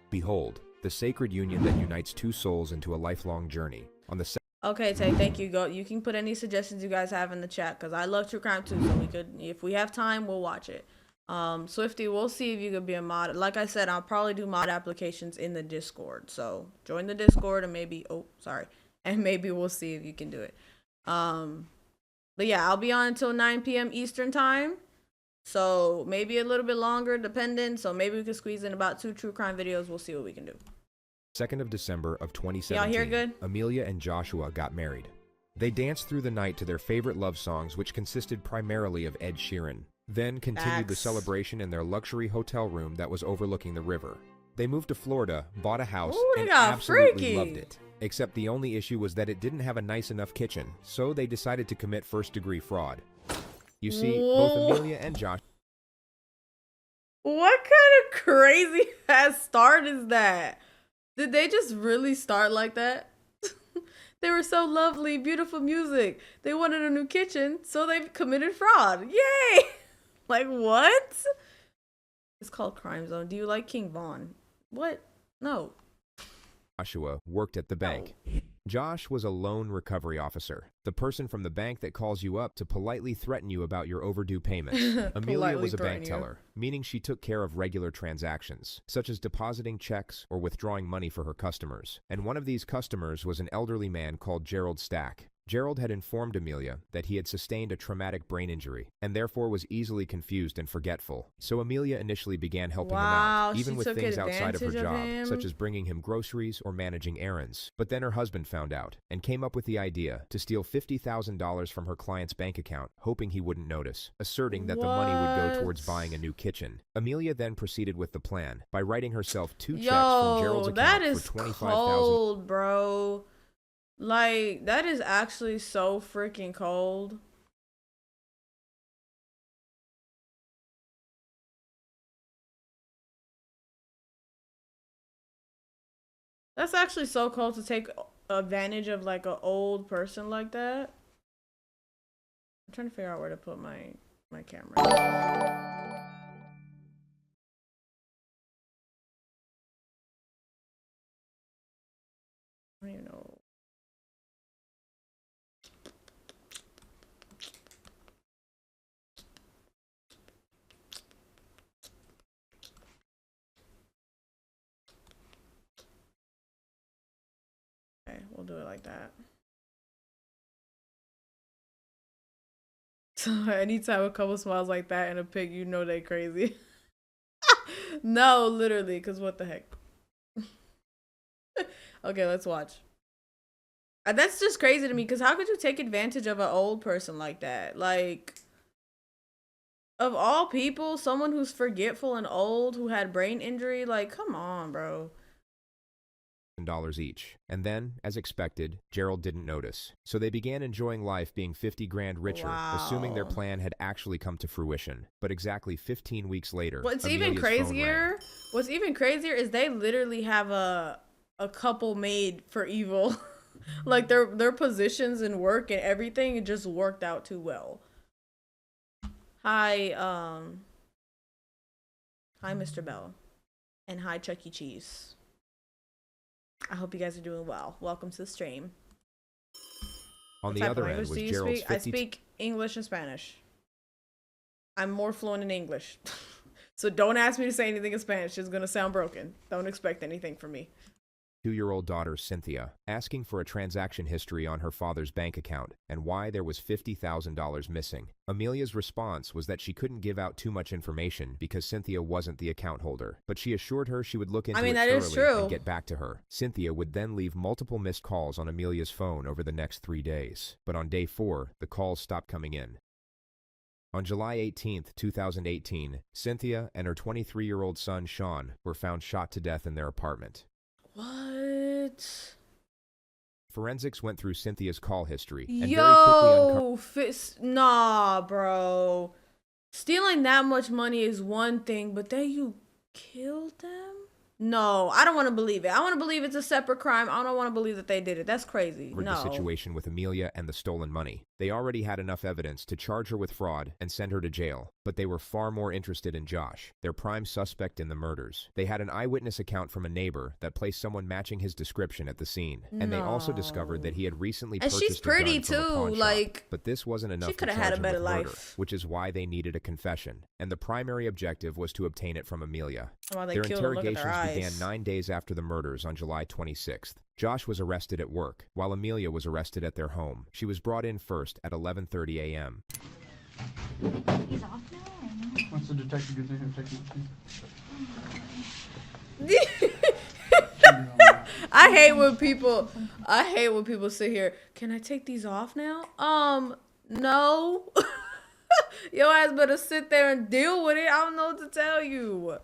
Behold, the sacred union that unites two souls into a lifelong journey. On the Okay, Tay, thank you. Go. You can put any suggestions you guys have in the chat because I love true crime too. So we could, if we have time, we'll watch it. Swifty, we'll see if you could be a mod. Like I said, I'll probably do mod applications in the Discord. So join the Discord and maybe, and maybe we'll see if you can do it. But yeah, I'll be on until 9 p.m. Eastern time. So maybe a little bit longer, depending. So maybe we could squeeze in about 2 true crime videos. We'll see what we can do. 2nd of December of 2017, y'all hear good? Amelia and Joshua got married. They danced through the night to their favorite love songs, which consisted primarily of Ed Sheeran. Then continued the celebration in their luxury hotel room that was overlooking the river. They moved to Florida, bought a house, and absolutely loved it. Except the only issue was that it didn't have a nice enough kitchen, so they decided to commit first-degree fraud. You see, both Amelia and Josh... What kind of crazy ass start is that? Did they just really start like that? They were so lovely, beautiful music. They wanted a new kitchen, so they committed fraud. Yay! Like, what? It's called Crime Zone. Do you like King Von? What? No. Joshua worked at the bank. Josh was a loan recovery officer, the person from the bank that calls you up to politely threaten you about your overdue payments. Amelia was a bank teller, meaning she took care of regular transactions, such as depositing checks or withdrawing money for her customers. And one of these customers was an elderly man called Gerald Stack. Gerald had informed Amelia that he had sustained a traumatic brain injury and therefore was easily confused and forgetful. So Amelia initially began helping him out, even with things outside of her job, such as bringing him groceries or managing errands. But then her husband found out and came up with the idea to steal $50,000 from her client's bank account, hoping he wouldn't notice, asserting that the money would go towards buying a new kitchen. Amelia then proceeded with the plan by writing herself 2 checks from Gerald's account for $25,000. Cold, bro. Like, that is actually so freaking cold. That's actually so cold to take advantage of like an old person like that. I'm trying to figure out where to put my camera. I don't even know. Okay, we'll do it like that. So anytime a couple smiles like that in a pic, you know they crazy. No, literally, because what the heck? Okay, let's watch. That's just crazy to me, because how could you take advantage of an old person like that? Like, of all people, someone who's forgetful and old, who had brain injury, like, come on, bro. Dollars each. And then, as expected, Gerald didn't notice. So they began enjoying life being 50 grand richer, assuming their plan had actually come to fruition. But exactly 15 weeks later, What's even crazier is they literally have a couple made for evil. Like their positions and work and everything, it just worked out too well. Hi Mr. Bell. And hi Chuck E. Cheese. I hope you guys are doing well. Welcome to the stream. On the other end was Gerald's I speak English and Spanish. I'm more fluent in English. So don't ask me to say anything in Spanish. It's going to sound broken. Don't expect anything from me. 2-year-old daughter Cynthia, asking for a transaction history on her father's bank account and why there was $50,000 missing. Amelia's response was that she couldn't give out too much information because Cynthia wasn't the account holder, but she assured her she would look into it thoroughly and get back to her. Cynthia would then leave multiple missed calls on Amelia's phone over the next 3 days, but on day 4, the calls stopped coming in. On July 18, 2018, Cynthia and her 23-year-old son Sean were found shot to death in their apartment. What? Forensics went through Cynthia's call history and very quickly uncovered. Nah, bro. Stealing that much money is one thing, but then you killed them? No, I don't want to believe it. I want to believe it's a separate crime. I don't want to believe that they did it. That's crazy. No. The situation with Amelia and the stolen money. They already had enough evidence to charge her with fraud and send her to jail, but they were far more interested in Josh, their prime suspect in the murders. They had an eyewitness account from a neighbor that placed someone matching his description at the scene, and they also discovered that he had recently purchased she's pretty a gun from a pawn shop. Like, but this wasn't enough she to could have charge had a him better with murder, life, which is why they needed a confession, and the primary objective was to obtain it from Amelia. Their interrogations began 9 days after the murders on July 26th. Josh was arrested at work, while Amelia was arrested at their home. She was brought in first at 11:30 a.m. He's off now or no? Once the detective gets in here, I hate when people sit here. Can I take these off now? No. Your ass better sit there and deal with it. I don't know what to tell you.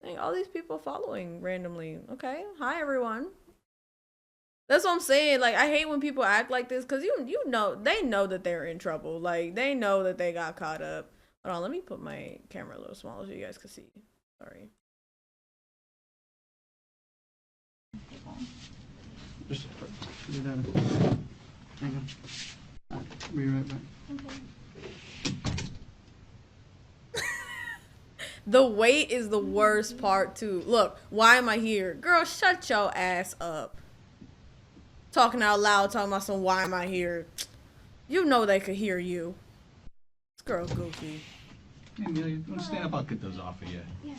Dang, all these people following randomly. Okay. Hi, everyone. That's what I'm saying. Like, I hate when people act like this because you know, they know that they're in trouble. Like, they know that they got caught up. Hold on, let me put my camera a little smaller so you guys can see. Sorry. just put it down. Hang on. I'll be right back. Okay. The wait is the worst part too. Look, why am I here? Girl, shut your ass up. Talking out loud, talking about some why am I here? You know they could hear you. This girl's goofy. Hey, Amelia, you want to stand up? I'll get those off of you. Yeah.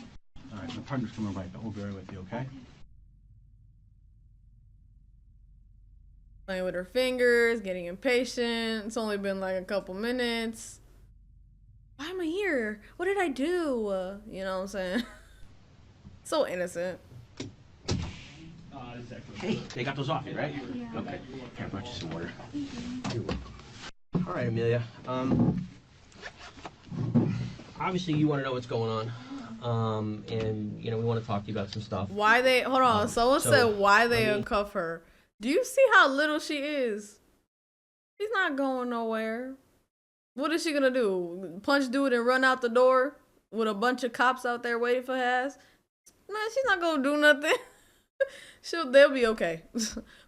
All right, my partner's coming right back. We'll be right with you, okay? Playing with her fingers, getting impatient. It's only been like a couple minutes. Why am I here? What did I do? You know what I'm saying? So innocent. Hey, they got those off you, right? Yeah. Okay. Here, I brought you some water. Thank you. All right, Amelia. Obviously you want to know what's going on, and you know we want to talk to you about some stuff. Why they? Hold on. Someone said why they uncuff her. Do you see how little she is? She's not going nowhere. What is she gonna do? Punch dude and run out the door with a bunch of cops out there waiting for her ass? Man, she's not gonna do nothing. They'll be okay.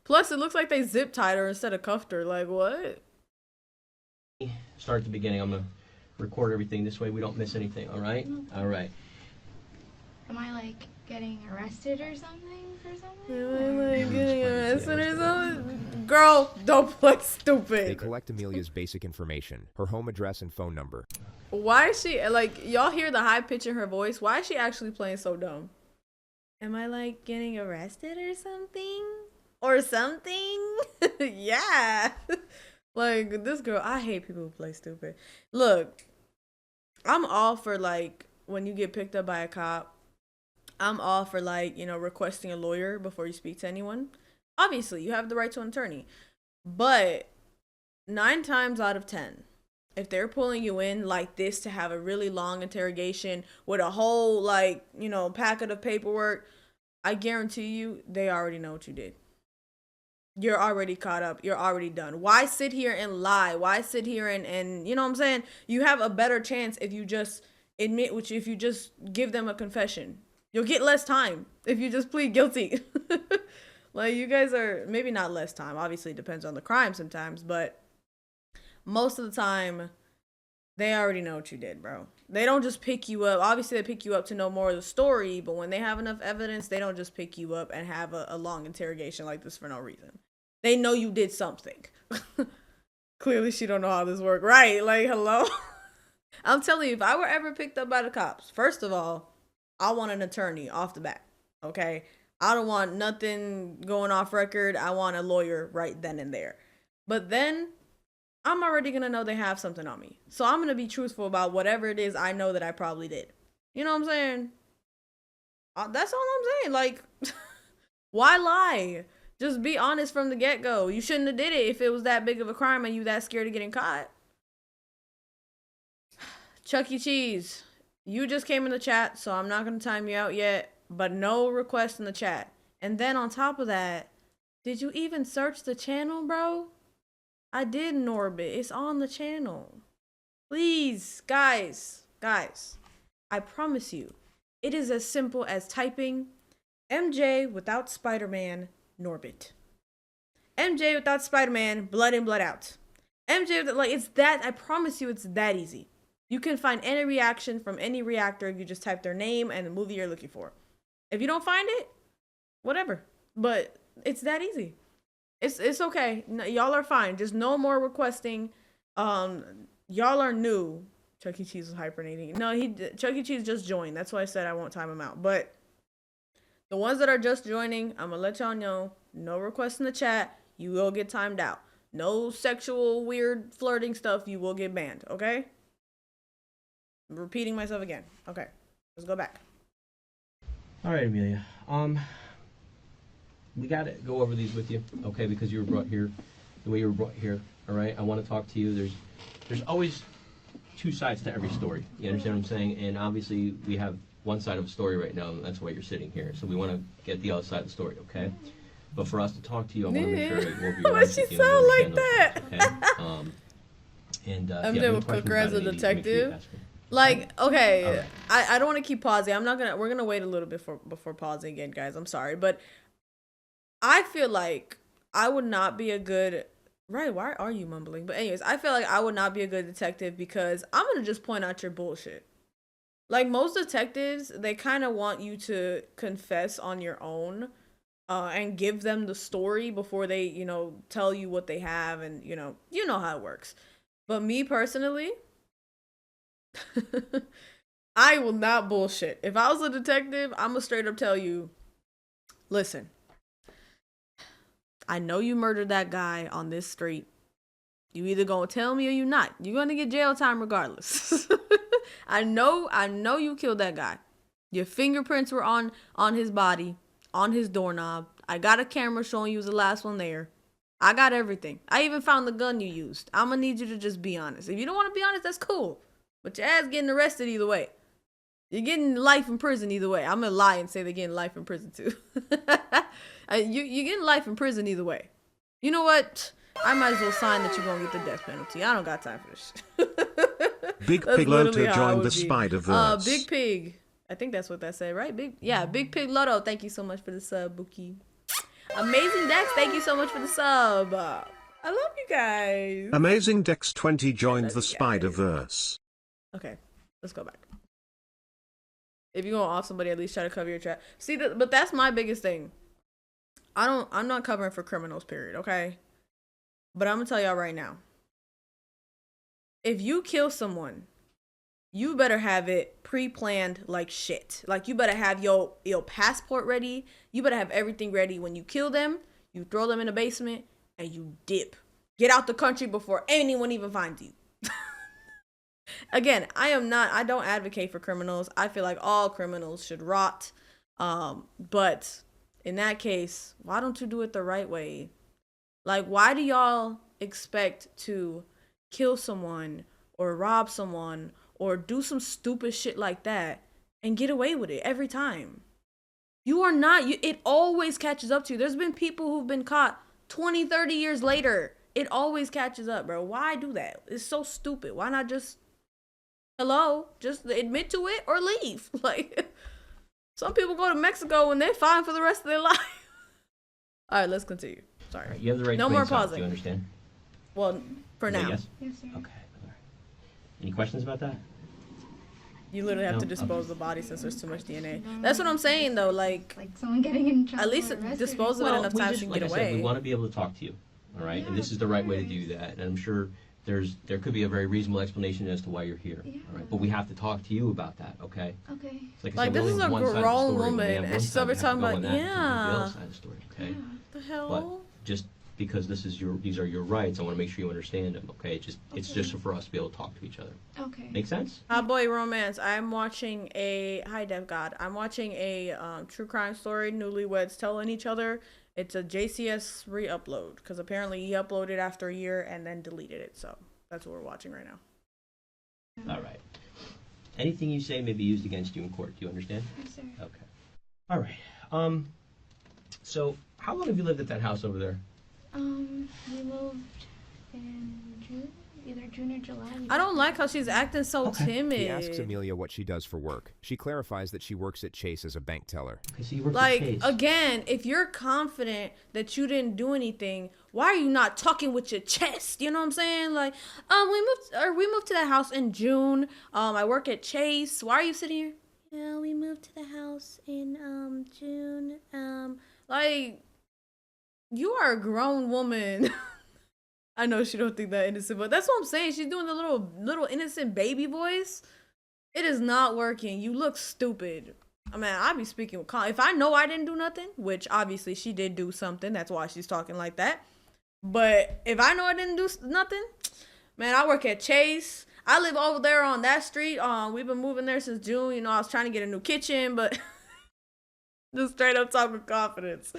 Plus, it looks like they zip tied her instead of cuffed her. Like, what? Start at the beginning. I'm gonna record everything this way we don't miss anything. All right? All right. Am I like getting arrested or something for something? Am I getting arrested or something? Girl, don't play They stupid. collect Amelia's basic information, her home address and phone number. Why is she, like, y'all hear the high pitch in her voice? Why is she actually playing so dumb? Am I, like, getting arrested or something? Or something? Yeah. Like, this girl, I hate people who play stupid. Look, I'm all for, like, when you get picked up by a cop, I'm all for, like, you know, requesting a lawyer before you speak to anyone. Obviously, you have the right to an attorney. But 9 times out of 10, if they're pulling you in like this to have a really long interrogation with a whole, like, you know, packet of paperwork, I guarantee you they already know what you did. You're already caught up. You're already done. Why sit here and lie? Why sit here and you know what I'm saying? You have a better chance if you just admit, which if you just give them a confession. You'll get less time if you just plead guilty. Like, you guys are, maybe not less time. Obviously, it depends on the crime sometimes, but most of the time, they already know what you did, bro. They don't just pick you up. Obviously, they pick you up to know more of the story, but when they have enough evidence, they don't just pick you up and have a long interrogation like this for no reason. They know you did something. Clearly, she don't know how this works. Right, like, hello? I'm telling you, if I were ever picked up by the cops, first of all, I want an attorney off the bat, okay? I don't want nothing going off record. I want a lawyer right then and there. But then I'm already going to know they have something on me. So I'm going to be truthful about whatever it is I know that I probably did. You know what I'm saying? That's all I'm saying. Like, why lie? Just be honest from the get-go. You shouldn't have did it if it was that big of a crime and you that scared of getting caught. Chuck E. Cheese, you just came in the chat, so I'm not going to time you out yet. But no request in the chat. And then on top of that, did you even search the channel, bro? I did, Norbit. It's on the channel. Please, guys, I promise you, it is as simple as typing MJ without Spider-Man, Norbit. MJ without Spider-Man, blood in, blood out. MJ, like, it's that, I promise you, it's that easy. You can find any reaction from any reactor if you just type their name and the movie you're looking for. If you don't find it, whatever. But it's that easy. It's okay. No, y'all are fine. Just no more requesting. Y'all are new. Chuck E. Cheese was hibernating. No, Chuck E. Cheese just joined. That's why I said I won't time him out. But the ones that are just joining, I'm gonna let y'all know. No requests in the chat. You will get timed out. No sexual, weird, flirting stuff. You will get banned. Okay? I'm repeating myself again. Okay. Let's go back. All right, Amelia. We got to go over these with you, okay? Because you were brought here the way you were brought here. All right. I want to talk to you. There's always two sides to every story. You understand what I'm saying? And obviously, we have one side of a story right now, and that's why you're sitting here. So we want to get the other side of the story, okay? But for us to talk to you, I want to make sure that we'll be Why she sound like that? Okay? And I'm gonna put her as a detective. Like, okay, right. I don't want to keep pausing. We're gonna wait a little bit before pausing again, guys. I'm sorry, but I feel like I would not be a good, right, why are you mumbling? But anyways, I feel like I would not be a good detective because I'm gonna just point out your bullshit. Like, most detectives, they kind of want you to confess on your own and give them the story before they, tell you what they have, and you know how it works. But me personally, I will not bullshit. If I was a detective, I'm gonna straight up tell you, listen, I know you murdered that guy on this street. You either gonna tell me or you not. You're gonna get jail time regardless. I know you killed that guy. Your fingerprints were on his body, on his doorknob. I got a camera showing you was the last one there. I got everything. I even found the gun you used. I'm gonna need you to just be honest. If you don't want to be honest, that's cool. But your ass getting arrested either way. You're getting life in prison either way. I'm gonna lie and say they're getting life in prison too. You're getting life in prison either way. You know what? I might as well sign that you're gonna get the death penalty. I don't got time for this. Big Pig Lotto joined the Spider-Verse. Big Pig. I think that's what that said, right? Big Pig Lotto. Thank you so much for the sub, Buki. Amazing Dex, thank you so much for the sub. I love you guys. Amazing Dex 20 joined the Spider-Verse. Okay, let's go back. If you're going off somebody, at least try to cover your trap. See, but that's my biggest thing. I'm not covering for criminals, period, okay? But I'm gonna tell y'all right now. If you kill someone, you better have it pre-planned like shit. Like, you better have your passport ready. You better have everything ready. When you kill them, you throw them in the basement and you dip. Get out the country before anyone even finds you. Again, I don't advocate for criminals. I feel like all criminals should rot. But in that case, why don't you do it the right way? Like, why do y'all expect to kill someone or rob someone or do some stupid shit like that and get away with it every time? You are not, it always catches up to you. There's been people who've been caught 20, 30 years later. It always catches up, bro. Why do that? It's so stupid. Why not just, just admit to it or leave? Like, some people go to Mexico and they're fine for the rest of their life. All right, let's continue. Sorry. Right, you have the right no to more pausing. pausing. Do you understand? Well, for now. Yes? Yes, sir. Okay. All right. Any questions about that? You literally have to dispose the body since there's too much DNA. That's what I'm saying, though. Like someone getting in trouble. At least dispose of it enough time so you can get away. We want to be able to talk to you, all right? Yeah, and this is the right way to do that. And I'm sure there could be a very reasonable explanation as to why you're here, all right? But we have to talk to you about that, okay? Okay. Like this is a grown woman, and she's over talking about Okay. The hell. But just because these are your rights, I want to make sure you understand them, okay? It's just for us to be able to talk to each other. Okay. Make sense? Hot boy romance. I'm watching hi Dev God. I'm watching a true crime story. Newlyweds telling each other. It's a JCS re-upload because apparently he uploaded after a year and then deleted it. So that's what we're watching right now. All right. Anything you say may be used against you in court. Do you understand? Yes, sir. Okay. All right. So how long have you lived at that house over there? We moved in June. either June or July. I don't like how she's acting so Okay. timid. He asks Amelia what she does for work. She clarifies that she works at Chase as a bank teller. Okay, so you work at Like, Chase. again, if you're confident that you didn't do anything, why are you not talking with your chest? You know what I'm saying? Like, we moved to that house in June. I work at Chase. Why are you sitting here? Yeah, we moved to the house in June. Like, you are a grown woman. I know she don't think that innocent, but that's what I'm saying. She's doing the little innocent baby voice. It is not working. You look stupid. I mean, I be speaking with if I know I didn't do nothing, which obviously she did do something. That's why she's talking like that. But if I know I didn't do nothing, man, I work at Chase. I live over there on that street. We've been moving there since June. You know, I was trying to get a new kitchen, but just straight up talk with confidence.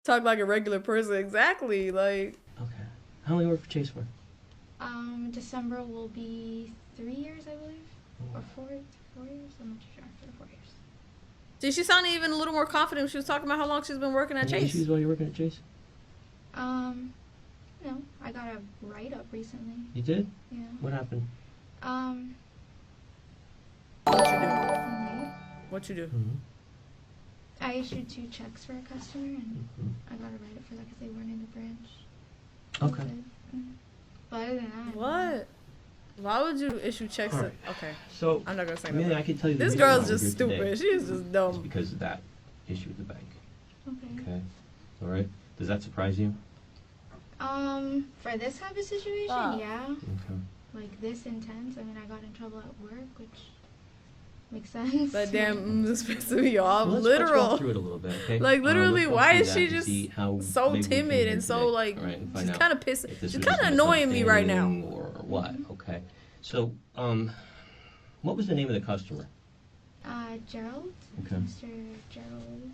Talk like a regular person. Exactly. Like. Okay. How long you work for Chase for? December will be 3 years, I believe, or 4 years. I'm not too sure. 3 or 4 years. See, she sounded even a little more confident when she was talking about how long she's been working at Any Chase. issues while you're working at Chase? No, I got a write-up recently. You did? Yeah. What happened? What you do? Recently, What you do? Mm-hmm. I issued 2 checks for a customer, and Mm-hmm. I got a write-up for that because they weren't in the branch. Okay. But other than that, What? Why would you issue checks? All right. Okay, So, I'm not gonna say I mean, that. I can tell you the This reason why girl's we're just here stupid. today She is just is dumb. because of that issue with the bank. Okay. Okay. All right. Does that surprise you? For this type of situation, yeah. Okay. Like this intense. I mean, I got in trouble at work, which makes sense. That damn is pissing me off. Well, let's Literal. walk through it a little bit, okay? Like, literally, Let's walk why through is that she to just see how so maybe we can timid get and so today. like All right, and she's find out kind of pissing. if this She's was kind just of a annoying me right now. misunderstanding or what. Okay. So, what was the name of the customer? Gerald. Okay. Mr. Gerald.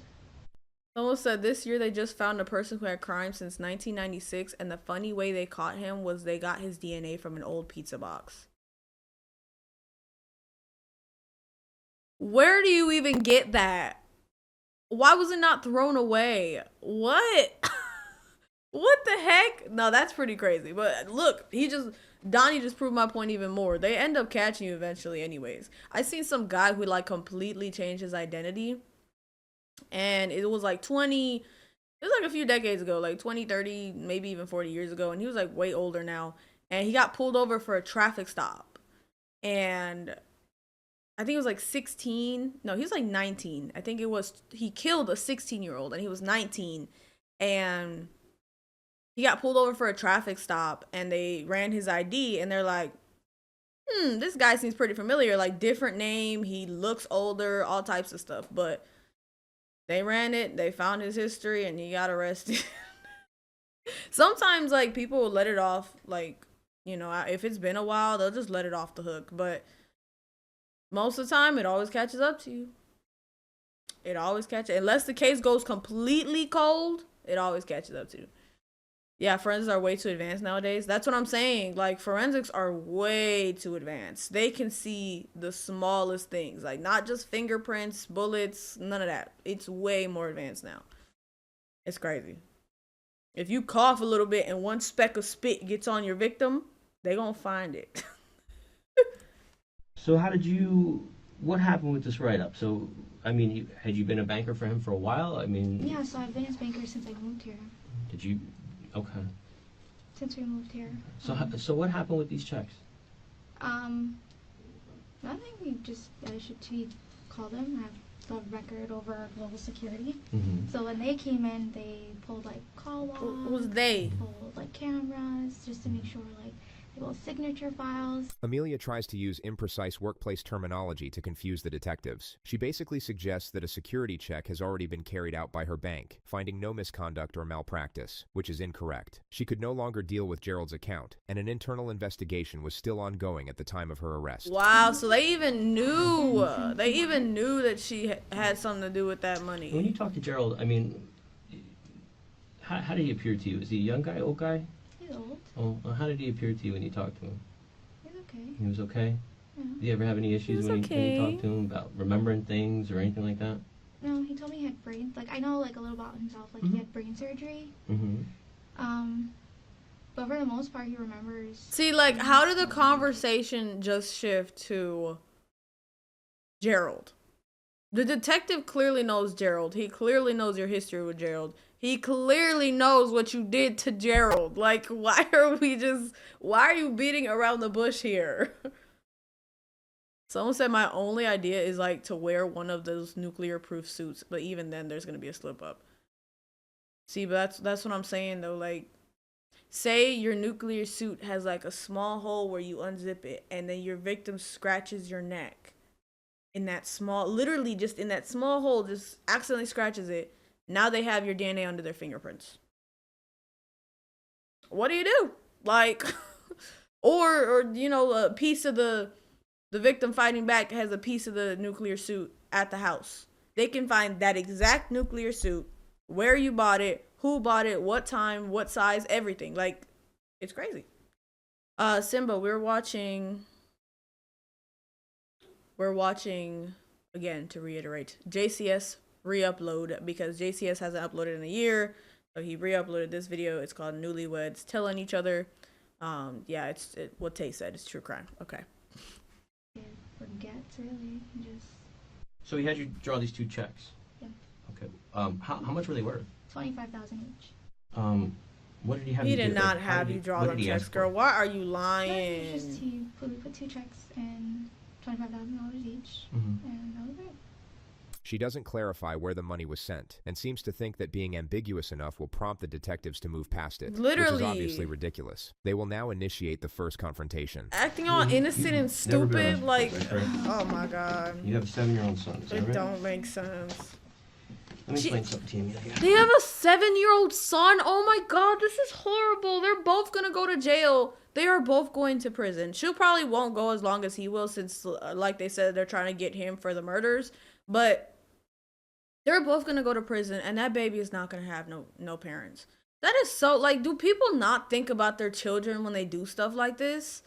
Someone said this year they just found a person who had crime since 1996, and the funny way they caught him was they got his DNA from an old pizza box. Where do you even get that? Why was it not thrown away? What? What the heck? No, that's pretty crazy. But look, Donnie just proved my point even more. They end up catching you eventually anyways. I seen some guy who like completely changed his identity. And it was like it was like a few decades ago, like 20, 30, maybe even 40 years ago. And he was like way older now. And he got pulled over for a traffic stop. And I think it was like 16. No, he was like 19. I think he killed a 16-year-old and he was 19. And he got pulled over for a traffic stop and they ran his ID and they're like, this guy seems pretty familiar. Like different name. He looks older, all types of stuff. But they ran it, they found his history, and he got arrested. Sometimes, like, people will let it off, like, you know, if it's been a while, they'll just let it off the hook. But most of the time, it always catches up to you. It always catches, unless the case goes completely cold, it always catches up to you. Yeah, forensics are way too advanced nowadays. That's what I'm saying. Like, forensics are way too advanced. They can see the smallest things. Like, not just fingerprints, bullets, none of that. It's way more advanced now. It's crazy. If you cough a little bit and one speck of spit gets on your victim, they gonna find it. So what happened with this write-up? So, I mean, had you been a banker for him for a while? I mean... Yeah, so I've been his banker since I moved here. Did you... Okay. Since we moved here. So what happened with these checks? Nothing. He called him. I have the record over global security. Mm-hmm. So when they came in, they pulled like call logs. Who's they? Pulled like cameras just to make sure like they pulled signature files. Amelia tries to use imprecise workplace terminology to confuse the detectives. She basically suggests that a security check has already been carried out by her bank, finding no misconduct or malpractice, which is incorrect. She could no longer deal with Gerald's account, and an internal investigation was still ongoing at the time of her arrest. Wow, so they even knew that she had something to do with that money. When you talk to Gerald, I mean, how did he appear to you? Is he a young guy, old guy? He's old. Oh, well, how did he appear to you when you talked to him? He's okay. He was okay? Yeah. Did you ever have any issues when you talked to him about remembering things or anything like that? No, he told me he had brain. Like I know like a little about himself. Like he had brain surgery. Mm-hmm. But for the most part, he remembers. See, like, how did the conversation just shift to Gerald? The detective clearly knows Gerald. He clearly knows your history with Gerald. He clearly knows what you did to Gerald. Like, why are you beating around the bush here? Someone said my only idea is, like, to wear one of those nuclear-proof suits. But even then, there's going to be a slip-up. See, but that's what I'm saying, though. Like, say your nuclear suit has, like, a small hole where you unzip it. And then your victim scratches your neck. In that small, literally just in that small hole, just accidentally scratches it. Now they have your DNA under their fingerprints. What do? Like, or you know, a piece of the victim fighting back has a piece of the nuclear suit at the house. They can find that exact nuclear suit, where you bought it, who bought it, what time, what size, everything. Like, it's crazy. Simba, we're watching, again, to reiterate, JCS re-upload, because JCS hasn't uploaded in a year, so he re-uploaded this video. It's called Newlyweds Telling Each Other. Yeah, it's what Tay said, it's true crime. Okay. It forgets, really. Just So he had you draw these 2 checks. Yeah. Okay. How much were they worth? $25,000 each. What did he have He you did do? not Like, have you draw them checks, girl. Why are you lying? Just we put 2 checks and $25,000 each, Mhm. and that was it. She doesn't clarify where the money was sent and seems to think that being ambiguous enough will prompt the detectives to move past it. Which Literally. is obviously ridiculous. They will now initiate the first confrontation. Acting all innocent and never been stupid, on- like, right? oh my god. You have a 7-year-old son, is that It right? don't make sense. Let me explain something to you, Amelia. They have a 7-year-old son? Oh my god, this is horrible. They're both gonna go to jail. They are both going to prison. She probably won't go as long as he will, since, like they said, they're trying to get him for the murders. But they're both gonna go to prison, and that baby is not gonna have no parents. That is so, like, do people not think about their children when they do stuff like this?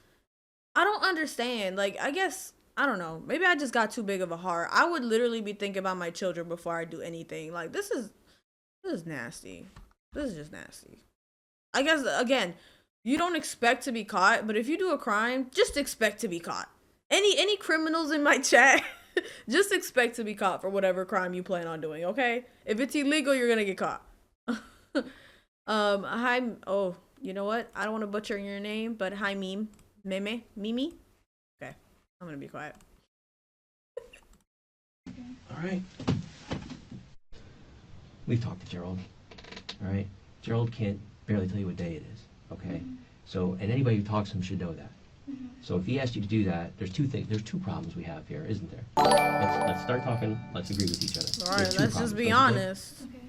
I don't understand. Like, I guess, I don't know. Maybe I just got too big of a heart. I would literally be thinking about my children before I do anything. Like, this is nasty. This is just nasty. I guess, again, you don't expect to be caught, but if you do a crime, just expect to be caught. Any criminals in my chat, just expect to be caught for whatever crime you plan on doing, okay? If it's illegal, you're gonna get caught. Hi, oh, you know what? I don't want to butcher your name, but hi, Mimi. Okay, I'm gonna be quiet. All right. We've talked to Gerald. All right. Gerald can't barely tell you what day it is. Okay. So, and anybody who talks to him should know that. So if he asked you to do that, there's 2 things. There's 2 problems we have here, isn't there? Let's start talking. Let's agree with each other. All right, There's 2 let's problems, just be don't you think? honest. Okay.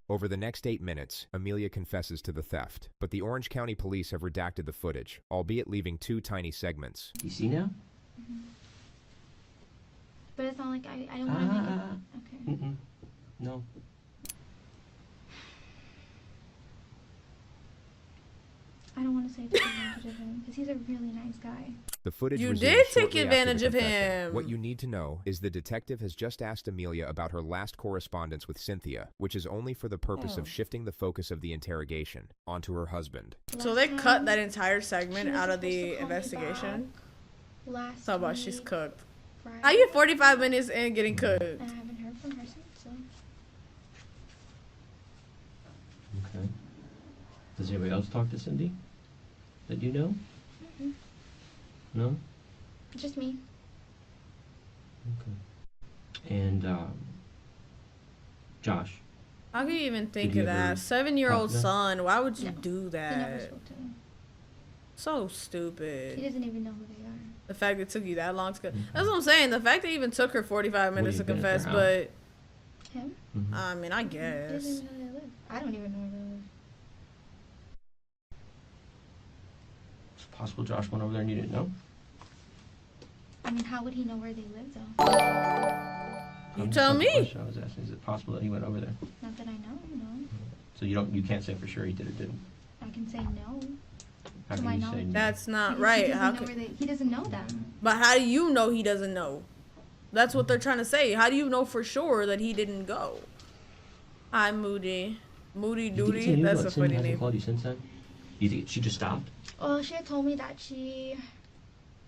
Over the next 8 minutes, Amelia confesses to the theft, but the Orange County police have redacted the footage, albeit leaving 2 tiny segments. You see now? But it's not like I don't want to make it. Okay. No. I don't want to say I took advantage of him because he's a really nice guy. The footage You resumes did take shortly after advantage the of confession. him. What you need to know is the detective has just asked Amelia about her last correspondence with Cynthia, which is only for the purpose of shifting the focus of the interrogation onto her husband. So they Last cut time, that entire segment she was out of supposed to the call me investigation. back Last Talk about she's week, cooked. Friday, How you 45 minutes in getting cooked? and I haven't heard from her since. So Okay. Does anybody else talk to Cindy? That you know? No? just me. Okay. And, Josh? How can you even think Did you of that? ever 7-year-old talk to them? son. Why would you No. do He never that? spoke to them. So He stupid. doesn't even know who they are. The fact it took you that long to That's what I'm saying. The fact that it even took her 45 minutes to you've been at their confess, house. but Him? I mean, I He doesn't guess. even know where they live. I don't even know where they live. It's possible Josh went over there and you didn't know? I mean, how would he know where they live though? You tell That's the me. question I was asking. Is it possible that he went over there? Not that I know. No, So you can't say for sure he did or didn't. I can say no. How To can my you say knowledge. no? That's not Because right. He doesn't How know can? where he doesn't know them. But how do you know he doesn't know? That's what they're trying to say. How do you know for sure that he didn't go? Hi, Moody. Moody You think Doody. Cindy That's what, a Cindy funny hasn't name. called you since then? You think she just stopped? Well, she had told me that she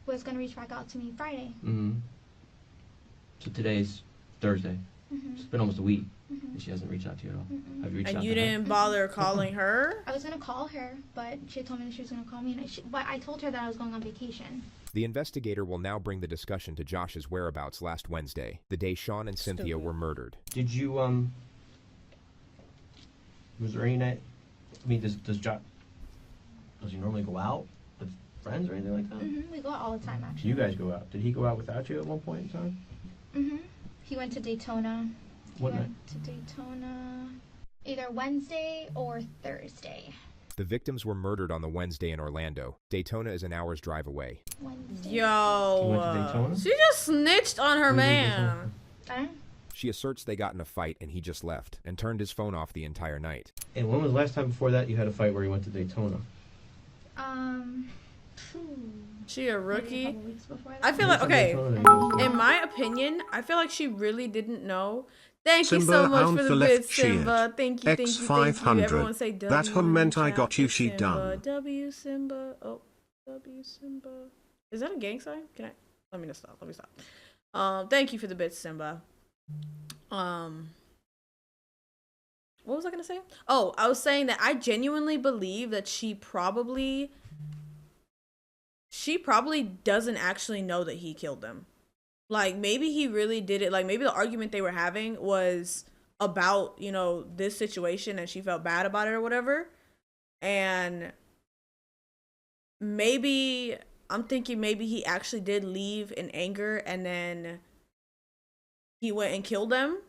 was gonna reach back out to me Friday. Mm-hmm. So today's Thursday. Mm-hmm. It's been almost a week, Mm-hmm. and she hasn't reached out to you at all. Mm-mm. Have you reached And out you to her? didn't bother calling her? I was gonna call her, but she had told me that she was gonna call me, and but I told her that I was going on vacation. The investigator will now bring the discussion to Josh's whereabouts last Wednesday, the day Sean and Cynthia were murdered. Did you, was there any night, I mean, does Josh, does he normally go out with friends or anything like that? Mm-hmm. We go out all the time, actually. You guys go out. Did he go out without you at one point in time? Mm-hmm. He went to Daytona. What he night? went to Daytona either Wednesday or Thursday. The victims were murdered on the Wednesday in Orlando. Daytona is an hour's drive away. Wednesday. You went to Yo, Daytona? she just snitched on her When did you man. I She asserts they got in a fight and he just left and turned his phone off the entire night. And when was the last time before that you had a fight where you went to Daytona? She a maybe a rookie. couple weeks before that. I feel like, When's the okay, Daytona? in my opinion, I feel like she really didn't know. Thank you Simba so much Hound for for the left bid, Simba. cheered. Thank you, thank you, thank you. X500. Everyone say W. That hum meant I chat got you, for she Simba. done. W Simba. Oh, W Simba. Is that a gang sign? Can I? Let me just stop. Let me stop. Thank you for the bid, Simba. What was I gonna say? Oh, I was saying that I genuinely believe that she probably doesn't actually know that he killed them. Like, maybe he really did it. Like, maybe the argument they were having was about, you know, this situation and she felt bad about it or whatever. And maybe, I'm thinking maybe he actually did leave in anger and then he went and killed them.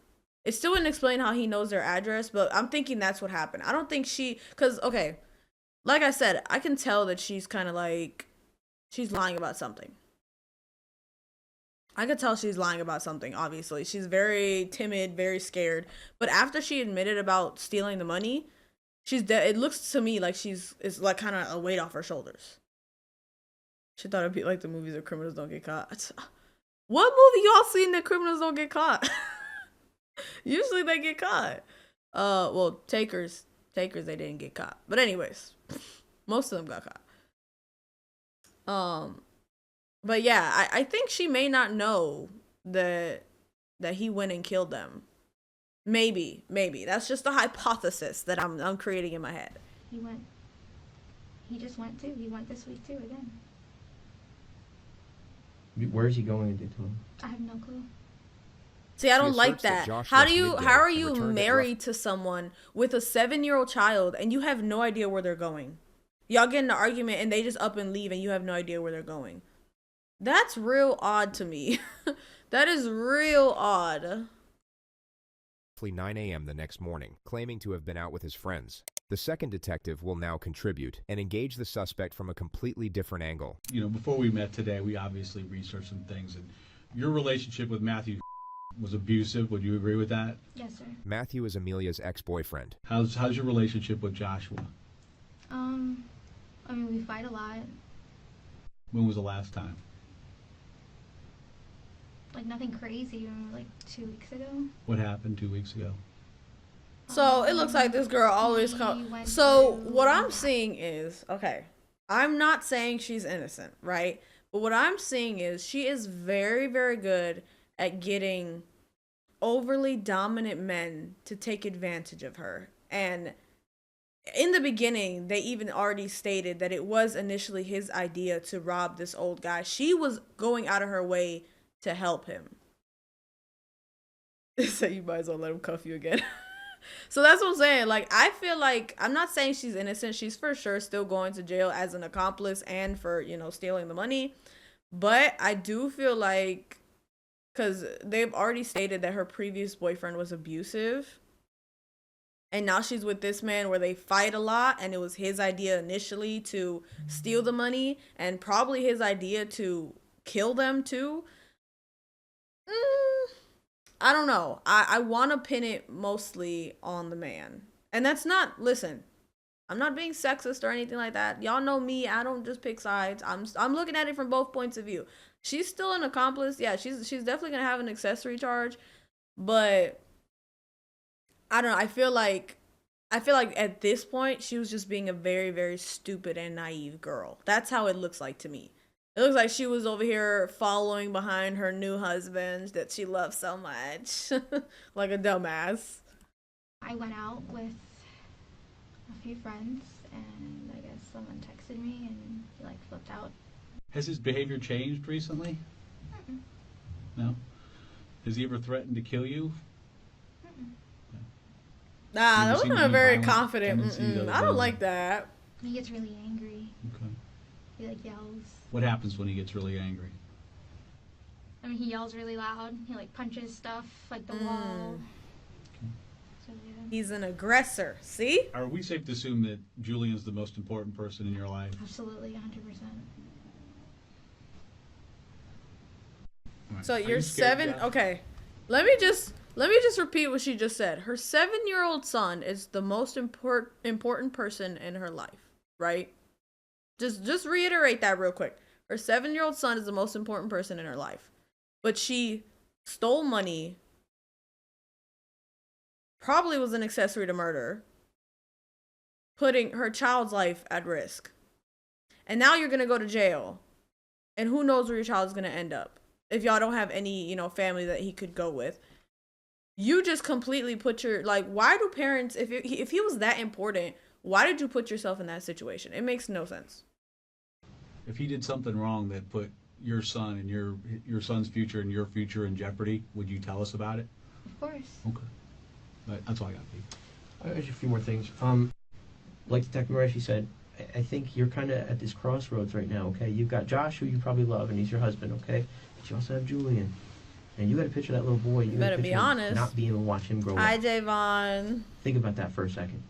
It still wouldn't explain how he knows their address, but I'm thinking that's what happened. I don't think because, okay, like I said, I can tell that she's kind of like, she's lying about something. I could tell she's lying about something, obviously. She's very timid, very scared. But after she admitted about stealing the money, it looks to me like it's like kind of a weight off her shoulders. She thought it'd be like the movies where criminals don't get caught. What movie y'all seen that criminals don't get caught? Usually they get caught. Well, takers, they didn't get caught. But anyways, most of them got caught. But yeah, I think she may not know that he went and killed them. Maybe. That's just a hypothesis that I'm creating in my head. He just went too. He went this week too again. Where is he going in Daytona? I have no clue. See, I She don't like asserts that that. Josh How left midday are and you returned at married to someone with a 7-year-old child and you have no idea where they're going? Y'all get in an argument and they just up and leave and you have no idea where they're going. That's real odd to me. That is real odd. Roughly 9 a.m. the next morning, claiming to have been out with his friends. The second detective will now contribute and engage the suspect from a completely different angle. You know, before we met today, we obviously researched some things, and your relationship with Matthew was abusive. Would you agree with that? Yes, sir. Matthew is Amelia's ex-boyfriend. How's your relationship with Joshua? I mean, we fight a lot. When was the last time? Like, nothing crazy. Like 2 weeks ago. What happened 2 weeks ago? So it looks like this girl always went So through- what I'm seeing is, okay, I'm not saying she's innocent, right? But what I'm seeing is she is very, very good at getting overly dominant men to take advantage of her. And in the beginning, they even already stated that it was initially his idea to rob this old guy. She was going out of her way to help him. So you might as well let him cuff you again. So that's what I'm saying. Like, I feel like, I'm not saying she's innocent. She's for sure still going to jail as an accomplice and for, you know, stealing the money. But I do feel like, because they've already stated that her previous boyfriend was abusive. And now she's with this man where they fight a lot. And it was his idea initially to steal the money. And probably his idea to kill them too. I don't know. I want to pin it mostly on the man. And that's not, listen, I'm not being sexist or anything like that. Y'all know me. I don't just pick sides. I'm looking at it from both points of view. She's still an accomplice. Yeah, she's definitely going to have an accessory charge. But I don't know. I feel like I feel like at this point, she was just being a very, very stupid and naive girl. That's how it looks like to me. It looks like she was over here following behind her new husband that she loves so much. Like a dumbass. I went out with a few friends, and I guess someone texted me, and he, like, flipped out. Has his behavior changed recently? Mm-mm. No? Has he ever threatened to kill you? Mm-mm. Nah, You that ever seen wasn't a any very violent confident. tendencies other I don't than- like that. He gets really angry. Okay. He, like, yells. What happens when he gets really angry? I mean, he yells really loud. He, like, punches stuff, like the wall. So, yeah. He's an aggressor. See? Are we safe to assume that Julian's the most important person in your life? Absolutely, 100%. All right. So Are you're you scared, 7. Josh? Okay. Let me just repeat what she just said. Her 7-year-old son is the most important person in her life, right? Just reiterate that real quick. Her 7-year-old son is the most important person in her life. But she stole money, probably was an accessory to murder, putting her child's life at risk. And now you're going to go to jail. And who knows where your child is going to end up. If y'all don't have any, family that he could go with. You just completely put your, like, why do parents, if he was that important, why did you put yourself in that situation? It makes no sense. If he did something wrong that put your son and your son's future and your future in jeopardy, would you tell us about it? Of course. Okay. That's all I got, Pete. There's a few more things. Like Detective Murphy said, I think you're kind of at this crossroads right now, okay? You've got Josh, who you probably love, and he's your husband, okay? But you also have Julian. And you got to picture that little boy. You Better gotta be picture him honest. not being able to watch him grow Hi, up. Javon. Think about that for a second.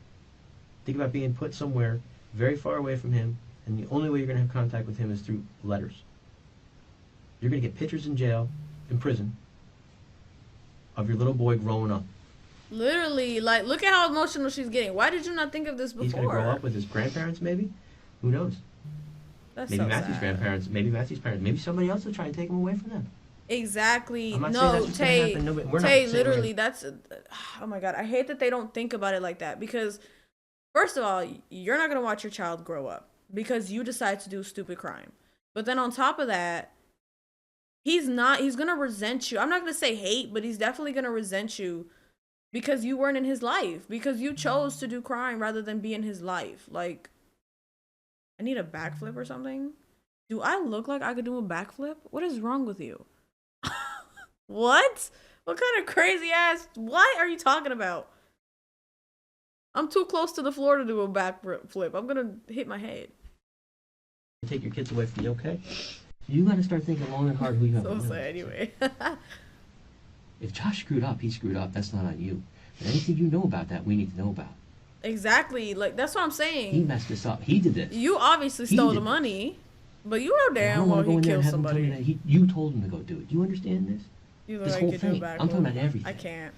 Think about being put somewhere very far away from him, and the only way you're going to have contact with him is through letters. You're going to get pictures in jail, in prison, of your little boy growing up. Literally, like, look at how emotional she's getting. Why did you not think of this before? He's going to grow up with his grandparents, maybe? Who knows? That's Maybe so Matthew's sad. grandparents, maybe Matthew's parents, maybe somebody else will try and take him away from them. Exactly. I'm not saying No, that's what's gonna Tay, happen. Nobody- we're not Tay, saying we're literally, that's, oh my God, I hate that they don't think about it like that, because first of all, you're not going to watch your child grow up because you decide to do a stupid crime. But then on top of that, he's going to resent you. I'm not going to say hate, but he's definitely going to resent you because you weren't in his life, because you chose to do crime rather than be in his life. Like, I need a backflip or something. Do I look like I could do a backflip? What is wrong with you? What? What kind of crazy ass? What are you talking about? I'm too close to the floor to do a backflip. I'm gonna hit my head. Take your kids away from you, okay? You got to start thinking long and hard who you have. So sad, anyway. If Josh screwed up, he screwed up. That's not on you. But anything you know about that, we need to know about. Exactly. Like, that's what I'm saying. He messed this up. He did this. You obviously He stole did the this. money, but you know I damn don't well want to go he in there and killed have him tell me somebody. that you told him to go do it. Do you understand this? You This look whole like you do a thing. backflip. I'm talking about everything. I can't.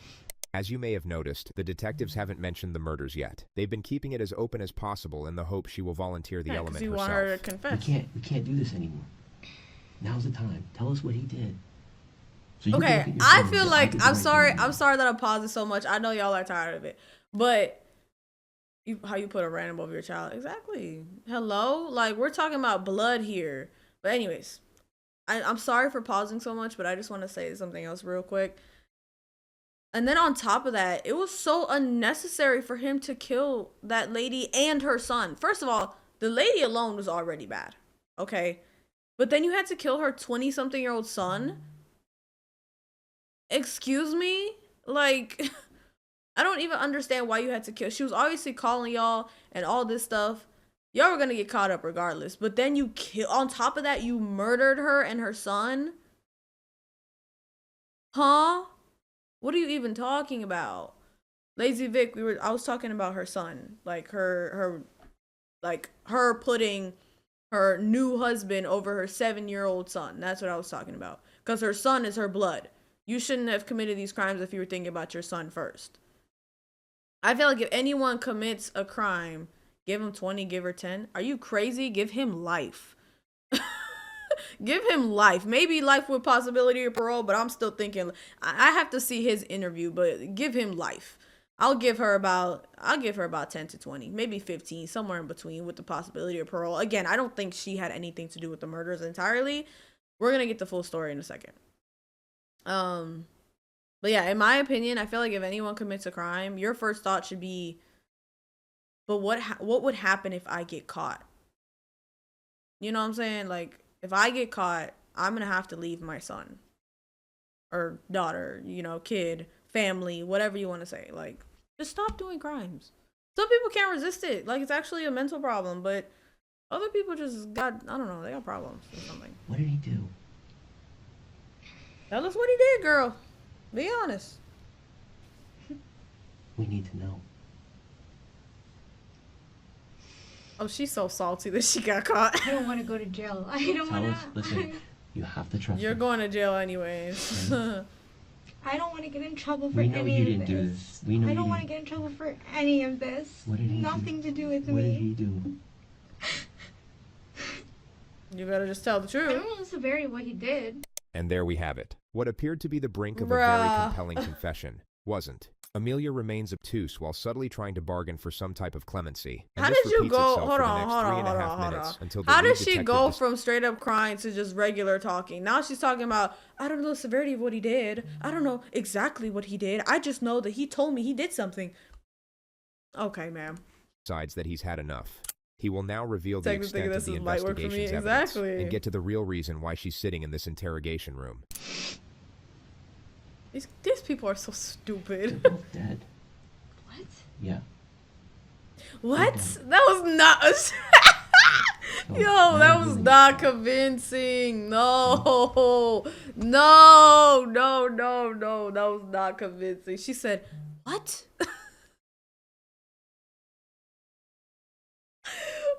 As you may have noticed, the detectives haven't mentioned the murders yet. They've been keeping it as open as possible in the hope she will volunteer the Yeah, 'cause element you herself. want her to We confess. can't do this anymore. Now's the time. Tell us what he did. So you can look Okay, at your I son and feel say, like did the I'm right sorry. thing. I'm sorry that I paused it so much. I know y'all are tired of it, but how you put a random over your child? Exactly. Hello, like we're talking about blood here. But anyways, I'm sorry for pausing so much, but I just want to say something else real quick. And then on top of that, it was so unnecessary for him to kill that lady and her son. First of all, the lady alone was already bad. Okay. But then you had to kill her 20-something-year-old son. Excuse me? Like, I don't even understand why you had to kill. She was obviously calling y'all and all this stuff. Y'all were going to get caught up regardless. But then you on top of that, you murdered her and her son? Huh? What are you even talking about? Lazy Vic, I was talking about her son. Like her putting her new husband over her 7-year-old son. That's what I was talking about. Because her son is her blood. You shouldn't have committed these crimes if you were thinking about your son first. I feel like if anyone commits a crime, give him 20, give her 10. Are you crazy? Give him life. Give him life. Maybe life with possibility of parole, but I'm still thinking I have to see his interview, but give him life. I'll give her about 10 to 20, maybe 15, somewhere in between, with the possibility of parole. Again, I don't think she had anything to do with the murders entirely. We're gonna get the full story in a second. But yeah, in my opinion, I feel like if anyone commits a crime, your first thought should be, but what would happen if I get caught? You know what I'm saying? Like, if I get caught, I'm gonna have to leave my son or daughter, you know, kid, family, whatever you want to say. Like, just stop doing crimes. Some people can't resist it. Like, it's actually a mental problem, but other people just got, I don't know, they got problems or something. What did he do? Tell us what he did, girl. Be honest. We need to know. Oh, she's so salty that she got caught. I don't want to go to jail. I don't Tell want us. Listen, you have to trust You're us. going to jail anyways. I don't want to get in trouble for We know any you of didn't this. do this. We know I you don't want to didn't. get in trouble for any of this. What did he Nothing do? to do with What me. did he do? You better just tell the I truth. don't know the severity of what he did. And there we have it. What appeared to be the brink of a Bruh. very compelling confession wasn't. Amelia remains obtuse while subtly trying to bargain for some type of clemency. And How this did you repeats go? itself Hold for the on, next hold on, 3.5 hold on, hold minutes on. until the How lead did she detective go from straight up crying to just regular talking? Now she's talking about, I don't know the severity of what he did. I don't know exactly what he did. I just know that he told me he did something. Okay, ma'am. decides that he's had enough. He will now reveal the Technically, extent of this the is light work for me. investigation's evidence Exactly. and get to the real reason why she's sitting in this interrogation room. These people are so They're stupid. both dead. What? Yeah. What? That was not. Yo, that was not convincing. No. No, no, no, no. That was not convincing. She said, what?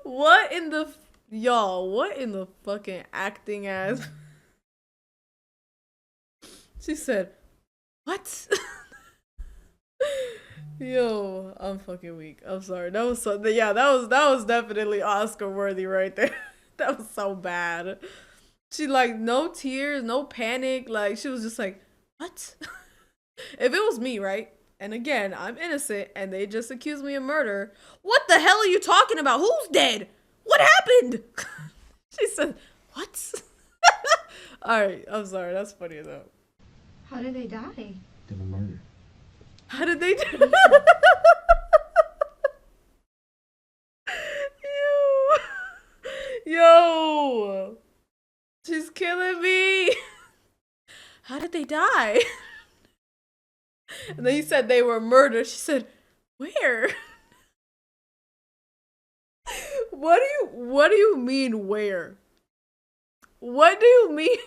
What in the. Y'all, what in the fucking acting ass? She said, what? Yo, I'm fucking weak. I'm sorry. That was so. Yeah, that was definitely Oscar worthy right there. That was so bad. She like no tears, no panic. Like she was just like, what? If it was me, right? And again, I'm innocent, and they just accused me of murder. What the hell are you talking about? Who's dead? What happened? She said, what? All right, I'm sorry. That's funny though. How did they die? They were murdered. How did they do? Yo, she's killing me. How did they die? And then he said they were murdered. She said, where? What do you mean where? What do you mean?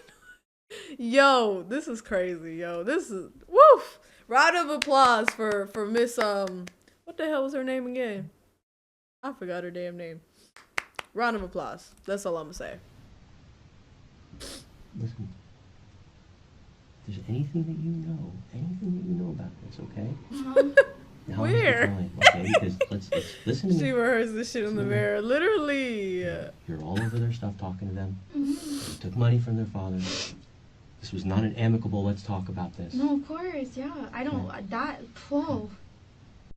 Yo, this is crazy. Yo, this is woof. Round of applause for Miss what the hell was her name again? I forgot her damn name. Round of applause. That's all I'm gonna say. Listen. If there's anything that you know about this, okay? Now is the Where? time, okay? Because let's listen to me. She rehearsed this shit in the mirror. Literally. You're all over their stuff talking to them. You took money from their father. This was not an amicable, let's talk about this. No, of course, yeah. I don't, that, whoa.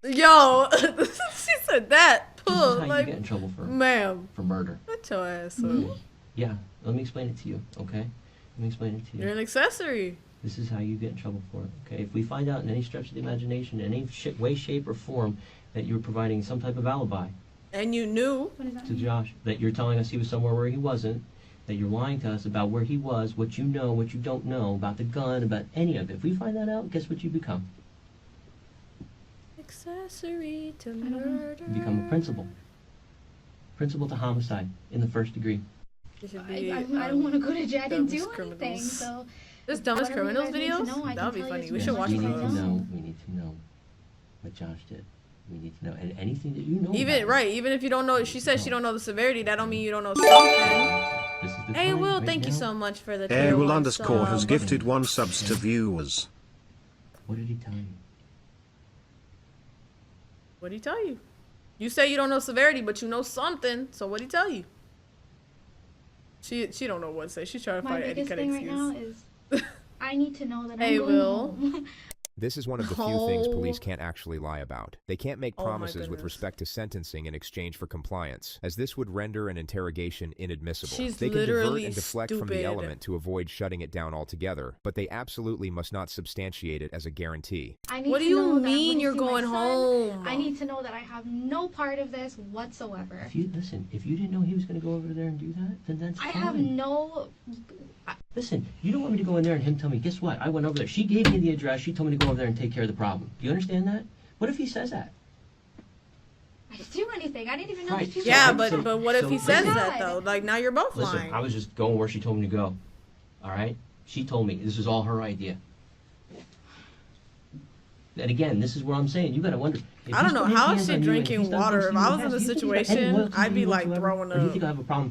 Yo, she said that. This is how you Like, get in trouble ma'am, for murder. shut your ass up. Yeah, let me explain it to you, okay? Let me explain it to you. You're an accessory. This is how you get in trouble for it, okay? If we find out in any stretch of the imagination, in any way, shape, or form, that you're providing some type of alibi And you knew. What does that to mean? Josh, that you're telling us he was somewhere where he wasn't, that you're lying to us about where he was, what you know, what you don't know, about the gun, about any of it. If we find that out, guess what you become? Accessory to don't know. murder. You become a principal. Principal to homicide in the first degree. It should I be, don't want to go to jail. I didn't do dumbest anything, criminals. so. This dumbest Whatever you criminals guys need to videos? know, I That would can be tell funny. you We as should much watch we as I need those. to know. We need to know what Josh did. We need to know, and anything that you know. Even about it. right, even if you don't know, she says she don't know the severity. That don't mean you don't know something. This is the Hey, time Will, right thank you now. so much for the Airwell tier one underscore has sub. gifted 1 subs to viewers. What did he tell you? What'd he tell you? You say you don't know severity, but you know something. So what'd he tell you? She don't know what to say. She's trying to My find any biggest kind of thing right excuse. now is I need to know that Hey, I'm going Will. home. This is one of the few things police can't actually lie about. They can't make promises with respect to sentencing in exchange for compliance, as this would render an interrogation inadmissible. They can divert and deflect from the element to avoid shutting it down altogether, but they absolutely must not substantiate it as a guarantee. What do you mean you're going home? I need to know that I have no part of this whatsoever. If you didn't know he was going to go over there and do that, then that's fine. I have no... Listen, you don't want me to go in there and him tell me, guess what? I went over there. She gave me the address. She told me to go over there and take care of the problem. Do you understand that? What if he says that? I didn't do anything. I didn't even know these people. Yeah, but what if he says that, though? Like, now you're both lying. Listen, I was just going where she told me to go. All right? She told me. This is all her idea. And again, this is where I'm saying, you got to wonder. I don't know. How is she drinking water? If I was in this situation, I'd be like throwing up. Or do you think I have a problem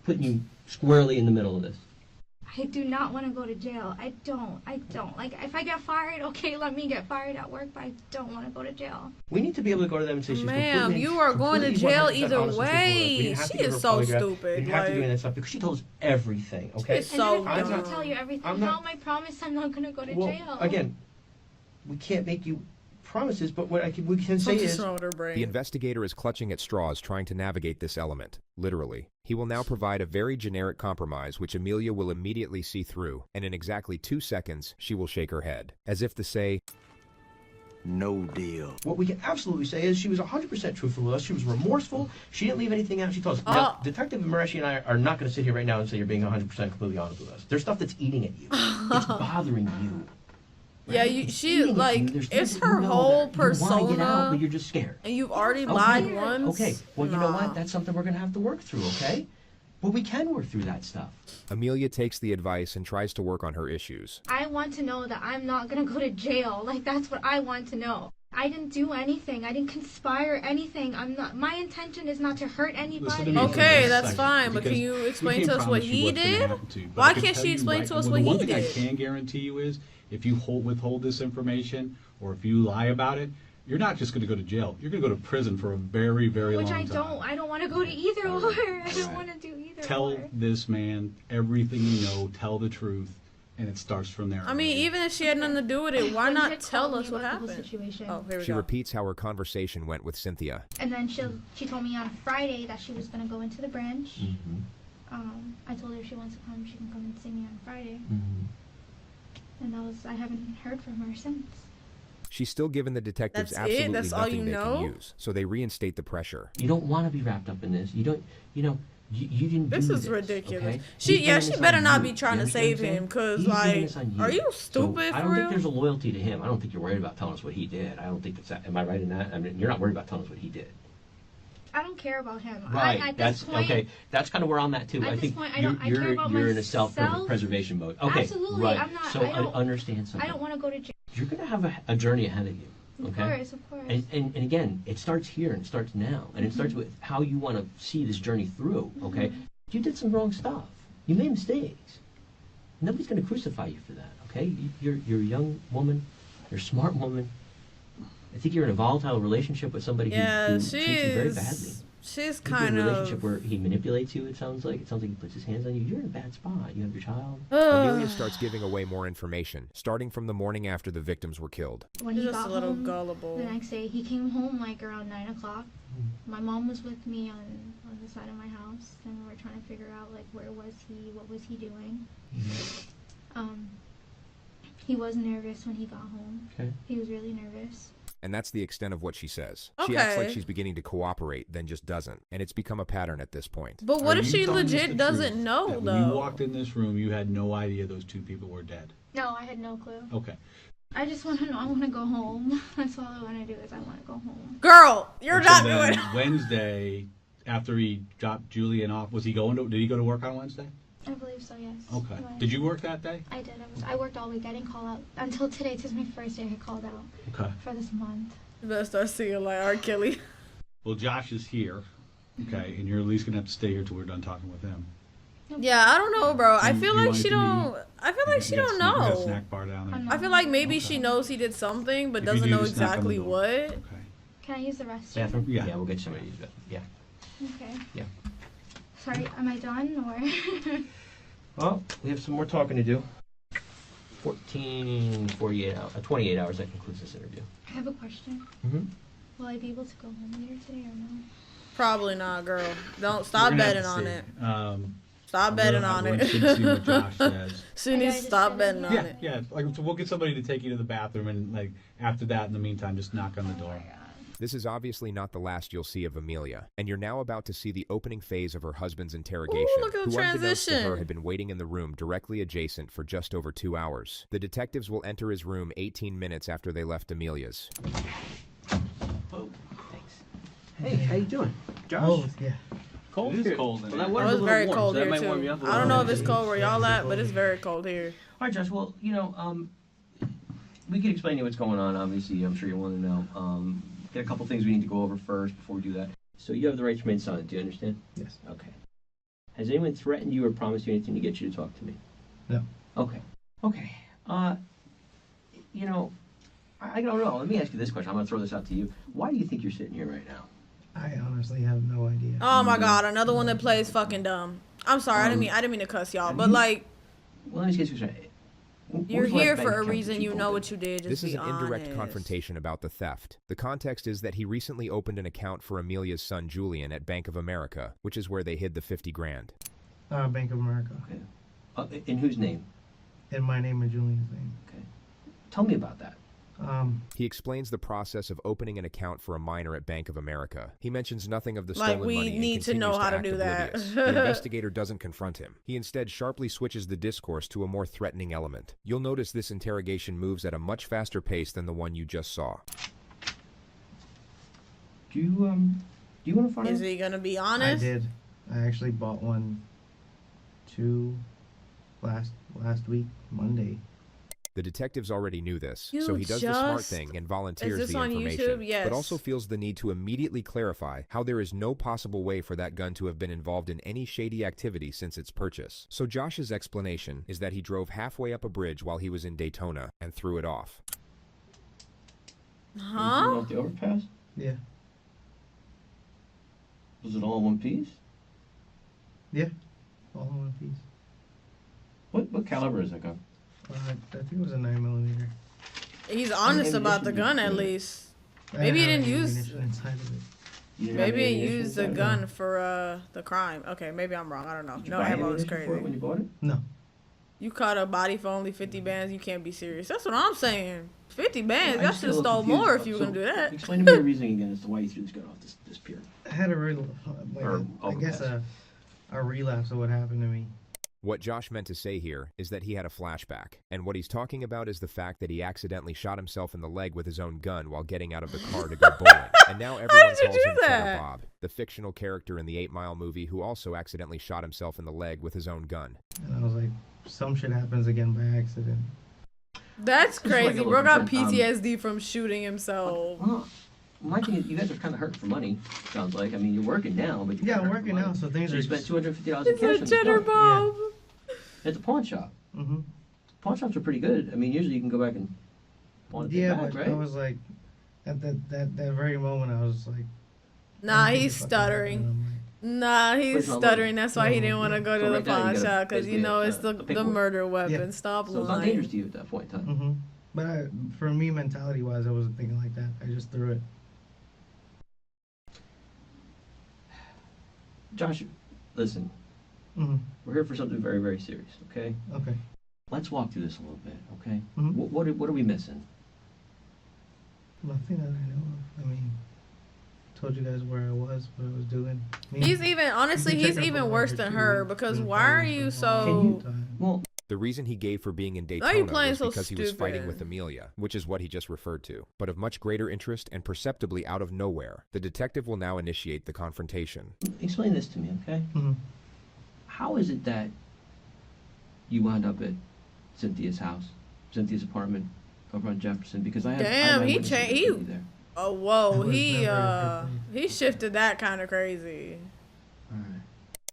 putting you squarely in the middle of this? I do not want to go to jail. I don't. Like, if I get fired, okay, let me get fired at work, but I don't want to go to jail. We need to be able to go to them and say she's Ma'am, you are going to jail either way. She is so stupid. We have to do that stuff because she told us everything, okay? It's so dumb. I didn't tell you everything. How am I promised I'm not going to go to jail? Again, we can't make you promises, but what we can say is... The investigator is clutching at straws trying to navigate this element, literally. He will now provide a very generic compromise which Amelia will immediately see through, and in exactly 2 seconds, she will shake her head, as if to say, no deal. What we can absolutely say is she was 100% truthful with us. She was remorseful. She didn't leave anything out. She told us. Now, Detective Mareshi and I are not going to sit here right now and say you're being 100% completely honest with us. There's stuff that's eating at you. It's bothering you. Right? Yeah, she like it's her whole persona. You want to get out, but you're just scared. And you've already lied once. Okay, well, you know what? That's something we're going to have to work through, okay? But we can work through that stuff. Amelia takes the advice and tries to work on her issues. I want to know that I'm not going to go to jail. Like, that's what I want to know. I didn't do anything. I didn't conspire anything. My intention is not to hurt anybody. Okay, that's fine. But can you explain to us what he did? Why can't she explain to us what he did? One thing I can guarantee you is, if you withhold this information or if you lie about it, you're not just going to go to jail. You're going to go to prison for a very, very long time. Which I don't want to go to either or. I don't want to do either Tell this man everything you know. Tell the truth. And it starts from there. I mean, even if she had nothing to do with it, why not tell us what happened? Oh, here we She go. repeats how her conversation went with Cynthia. And then she told me on Friday that she was going to go into the branch. I told her if she wants to come, she can come and see me on Friday. And I haven't heard from her since. She's still given the detectives absolutely nothing they can use, so they reinstate the pressure. You don't want to be wrapped up in this. You don't, you didn't do this. This is ridiculous. Okay? She better not be trying to save him, because, like, are you stupid I for don't real? think there's a loyalty to him. I don't think you're worried about telling us what he did. I don't think that's that. Am I right in that? I mean, you're not worried about telling us what he did. I don't care about him. Right. At this point, okay. That's kind of where I'm at too. I think you're in a self-preservation mode. Okay. Absolutely. Right. I'm not. So I understand something. I don't want to go to jail. You're going to have a journey ahead of you. Okay. Of course. And again, it starts here and it starts now, and it starts with how you want to see this journey through. Okay. You did some wrong stuff. You made mistakes. Nobody's going to crucify you for that. Okay. You're a young woman. You're a smart woman. I think you're in a volatile relationship with somebody who treats you very badly. She's kind of... a relationship where he manipulates you, it sounds like. It sounds like he puts his hands on you. You're in a bad spot. You have your child. Amelia starts giving away more information, starting from the morning after the victims were killed. When he got home, gullible. the next day, he came home like around 9 o'clock. My mom was with me on the side of my house, and we were trying to figure out, like, where was he, what was he doing. He was nervous when he got home. Okay. He was really nervous. And that's the extent of what she says. She acts like she's beginning to cooperate, then just doesn't. And it's become a pattern at this point. But what if she legit doesn't know, though? When you walked in this room, you had no idea those two people were dead. No, I had no clue. Okay. I just want to know. I want to go home. That's all I want to do is I want to go home. Girl, you're not doing it. Wednesday, after he dropped Julian off, did he go to work on Wednesday? I believe so, yes. Okay. Did you work that day? I did. I worked all week. I didn't call out until today. This is my first day I called out. Okay. For this month. You better start singing like R. Kelly. Well, Josh is here. Okay, and you're at least gonna have to stay here till we're done talking with him. Yeah, I don't know, bro. I feel like she don't. I feel like she don't know. We got a snack bar down there. I feel like maybe she knows he did something, but doesn't know exactly what. Okay. Can I use the restroom? Bathroom? Yeah. Yeah, we'll get somebody to use that. Yeah. Okay. Yeah. Sorry, am I done or? Well, we have some more talking to do. 48 hours, 28 hours, that concludes this interview. I have a question. Mm-hmm. Will I be able to go home later today or no? Probably not, girl. Don't We're stop gonna have betting to on see. it. Stop betting on Everyone it. should see what Josh says. She needs to stop betting on Yeah, it. yeah. Like, so we'll get somebody to take you to the bathroom, and like after that, in the meantime, just knock on the door. This is obviously not the last you'll see of Amelia, and you're now about to see the opening phase of her husband's interrogation, Ooh, look at the who unbeknownst to her transition. had been waiting in the room directly adjacent for just over 2 hours. The detectives will enter his room 18 minutes after they left Amelia's. Oh, thanks. Hey, how you doing? Josh? Oh, yeah. Cold It is here. cold in Well, here. that Oh, water's it's a very little warm, cold so that here might warm you too. up a I don't little know if bit. it's cold where y'all at, but it's very cold here. All right, Josh. Well, we can explain to you what's going on. Obviously, I'm sure you want to know. Get a couple things we need to go over first before we do that. So you have the right to remain silent. Do you understand? Yes. Okay. Has anyone threatened you or promised you anything to get you to talk to me? No. Okay. Okay. I don't know. Let me ask you this question. I'm going to throw this out to you. Why do you think you're sitting here right now? I honestly have no idea. Oh my god, another one that plays fucking dumb. I'm sorry, I didn't mean to cuss y'all, but like, Well, let me just get you straight. you're here for a reason. You know what you did. Just This is be an indirect honest. confrontation about the theft. The context is that he recently opened an account for Amelia's son Julian at Bank of America, which is where they hid the 50 grand. Bank of America. Okay. In whose name? In my name and Julian's name. Okay. Tell me about that. He explains the process of opening an account for a minor at Bank of America. He mentions nothing of the Like, stolen we money and need to know continues how to act do that. oblivious. The investigator doesn't confront him. He instead sharply switches the discourse to a more threatening element. You'll notice this interrogation moves at a much faster pace than the one you just saw. Do you want to find Is out? he gonna be I honest? did. I actually bought one last week, Monday. The detectives already knew this, You so he does the smart just- thing and volunteers Is this the on information, YouTube? Yes. but also feels the need to immediately clarify how there is no possible way for that gun to have been involved in any shady activity since its purchase. So Josh's explanation is that he drove halfway up a bridge while he was in Daytona and threw it off. Huh? Off the overpass? Yeah. Was it all in one piece? Yeah. All in one piece. What caliber is that gun? I think it was a 9mm. He's honest about the gun at least. Maybe he didn't use. Inside of it. You didn't have Maybe any he ammunition used the inside? gun for the crime. Okay, maybe I'm wrong. I don't know. Did you No buy ammo is ammunition for it when crazy. you bought it? No. You caught a body for only 50 bands. You can't be serious. That's what I'm saying. 50 bands. I Y'all just should have get a little stole more confused. if you were So, gonna do that. Explain to me your reasoning again as to why you threw this gun off this pier. I had a real, Or I guess overpass. a relapse of what happened to me. What Josh meant to say here is that he had a flashback, and what he's talking about is the fact that he accidentally shot himself in the leg with his own gun while getting out of the car to go bowling. And now everyone did you calls do him Cheddar that? Bob, the fictional character in the 8 Mile movie who also accidentally shot himself in the leg with his own gun. And I was like, some shit happens again by accident. That's This is like crazy. a Bro little got different, PTSD from shooting himself. Well, my thing is, you guys are kind of hurting for money. Sounds like. I mean, you're working now, but you're Yeah, I'm kinda hurting working for now, money. so things So are you spent just... $250 in It's cash a on this cheddar gun Bob. at the pawn shop. Mm-hmm. Pawn shops are pretty good. I mean, usually you can go back and pawn it Yeah, back, but right? I was like, at that very moment, I was like... Nah, I'm he's fucking stuttering. I'm like, Nah, he's Where's my stuttering. money? That's why he didn't want to go So to the right now you pawn gotta shop because you basically, know it's a the paperwork. murder weapon. Yeah. Stop So it's not dangerous lying. to you at that point in time. mm-hmm. But for me, mentality-wise, I wasn't thinking like that. I just threw it. Josh, listen, Mm-hmm. we're here for something very, very serious, okay? Okay. Let's walk through this a little bit, okay? Mhm. What are we missing? Nothing that I know of. I mean, told you guys where I was, what I was doing. I mean, He's even honestly, you can he's check up even on worse her than too, her because been why are playing you for a long so? time. Well, The reason he gave for being in Why are Daytona you playing was so because he was fighting stupid? with Amelia, which is what he just referred to. But of much greater interest and perceptibly out of nowhere, the detective will now initiate the confrontation. explain this to me, okay? Mm-hmm. How is it that you wound up at Cynthia's house, Cynthia's apartment over on Jefferson? Because I have Damn, he eyewitnesses changed. that He, could be there. oh I whoa, was he never a good he shifted that kind of crazy. All right.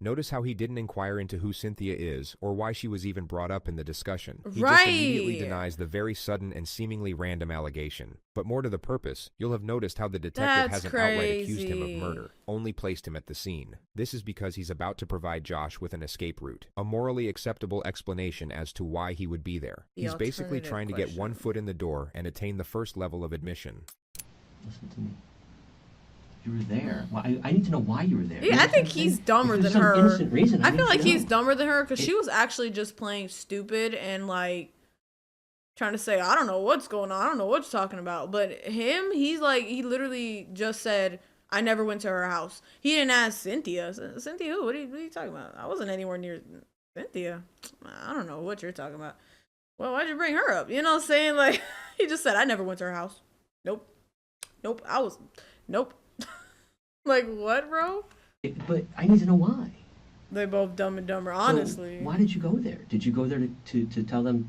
Notice how he didn't inquire into who Cynthia is or why she was even brought up in the discussion. He just immediately denies the very sudden and seemingly random allegation. But more to the purpose, you'll have noticed how the detective hasn't outright accused him of murder, only placed him at the scene. This is because he's about to provide Josh with an escape route, a morally acceptable explanation as to why he would be there. He's basically trying to get one foot in the door and attain the first level of admission. Listen to me. You were there. Well, I need to know why you were there. Yeah, I think he's dumber than her. Innocent reason. I feel like he's dumber than her because she was actually just playing stupid and like trying to say, I don't know what's going on. I don't know what you're talking about. But him, he's like, he literally just said, I never went to her house. He didn't ask Cynthia. Cynthia who? What are you talking about? I wasn't anywhere near Cynthia. I don't know what you're talking about. Well, why'd you bring her up? You know what I'm saying? Like, he just said, I never went to her house. Nope. Nope. Like, what, bro? But I need to know why. They both Dumb and Dumber, honestly. So why did you go there? Did you go there to tell them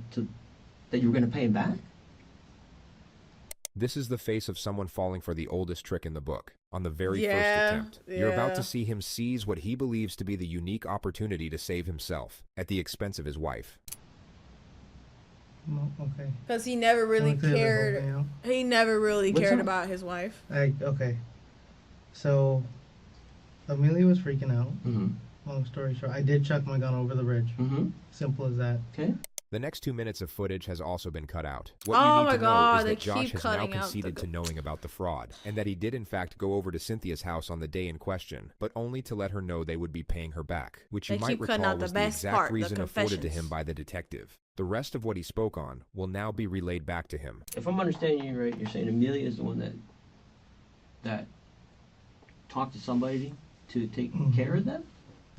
that you were going to pay him back? This is the face of someone falling for the oldest trick in the book. On the very first attempt, you're about to see him seize what he believes to be the unique opportunity to save himself at the expense of his wife. No, okay. Because he never really cared. He never really cared about his wife. Okay. So, Amelia was freaking out. Mm-hmm. Long story short, I did chuck my gun over the ridge. Mm-hmm. Simple as that. Okay. The next 2 minutes of footage has also been cut out. What Oh you my need to know God, is they that Josh keep has now cutting out conceded to knowing about the fraud, and that he did in fact go over to Cynthia's house on the day in question, but only to let her know they would be paying her back, which you They might keep cutting recall out the was the best exact part, the reason afforded to confessions. him by the detective. The rest of what he spoke on will now be relayed back to him. If I'm understanding you right, you're saying Amelia is the one that talked to somebody to take care of them?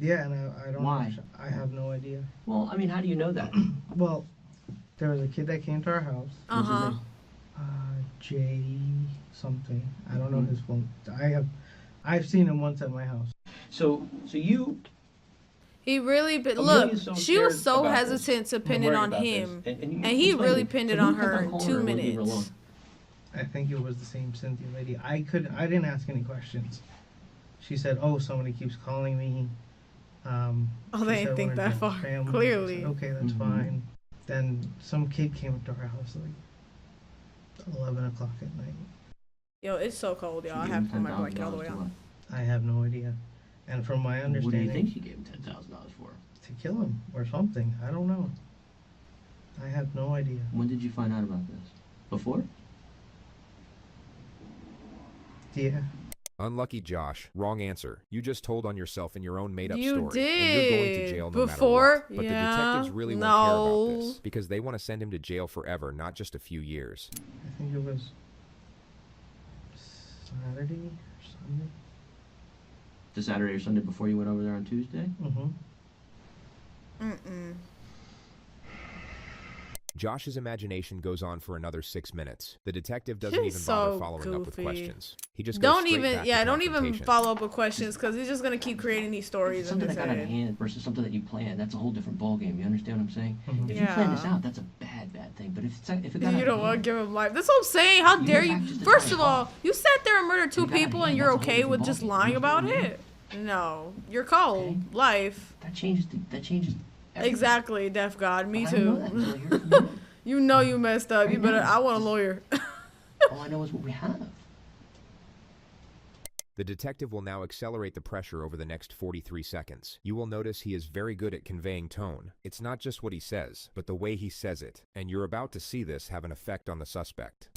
Yeah, and I don't Why? I have no idea. Well, I mean, how do you know that? Well, there was a kid that came to our house. What's his name? Jay something. I don't know his phone. I've seen him once at my house. So you. He really, Amelia's look, so she was scared so about hesitant this. to pin I'm it worried on about him, this. And and he explain really it. pinned So it who on kept her in calling 2 her and wouldn't leave her alone? minutes. I think it was the same Cynthia lady. I didn't ask any questions. She said, "Oh, somebody keeps calling me." Oh, she they said didn't think one of that your far, family. I clearly. said, okay, that's Mhm. fine. Then some kid came up to our house like 11 o'clock at night. Yo, it's so cold, y'all. I She have gave to put him my blanket all the way $10,000 to on. what? I have no idea. And from my What do understanding, you think she gave him $10,000 for? to kill him or something. I don't know. I have no idea. When did you find out about this? Before? Yeah. Unlucky Josh, wrong answer. You just told on yourself in your own made-up You story, and you're going to did. jail no Before? matter what. But Yeah. the detectives really won't care about this, No. because they want to send him to jail forever, not just a few years. I think it was Saturday or Sunday. The Saturday or Sunday before you went over there on Tuesday? Mm-hmm. Mm-mm. Josh's imagination goes on for another 6 minutes. The detective doesn't He's even bother so following up with goofy. questions. He just goes Don't straight even, back yeah, to don't even confrontation. follow up with questions because he's just gonna keep creating these stories in Something his that got out of head. hand versus something that you planned. That's a whole different ballgame. You understand what I'm saying? If you plan this Yeah. out, that's a bad thing. But if it got out You of don't want to hand, give him life. That's what I'm saying. How You dare went you? back just to First try of to all, you sat there and murdered two You got it, people yeah, and you're that's a whole okay with different just ballgame. lying You about understand it? No. You're cold. Okay. Life. that changes everything. Exactly, Deaf God. Me But I know that too. until you're familiar. You know you messed up. You I better. know. I want a lawyer. All I know is what we have. The detective will now accelerate the pressure over the next 43 seconds. You will notice he is very good at conveying tone. It's not just what he says, but the way he says it. And you're about to see this have an effect on the suspect.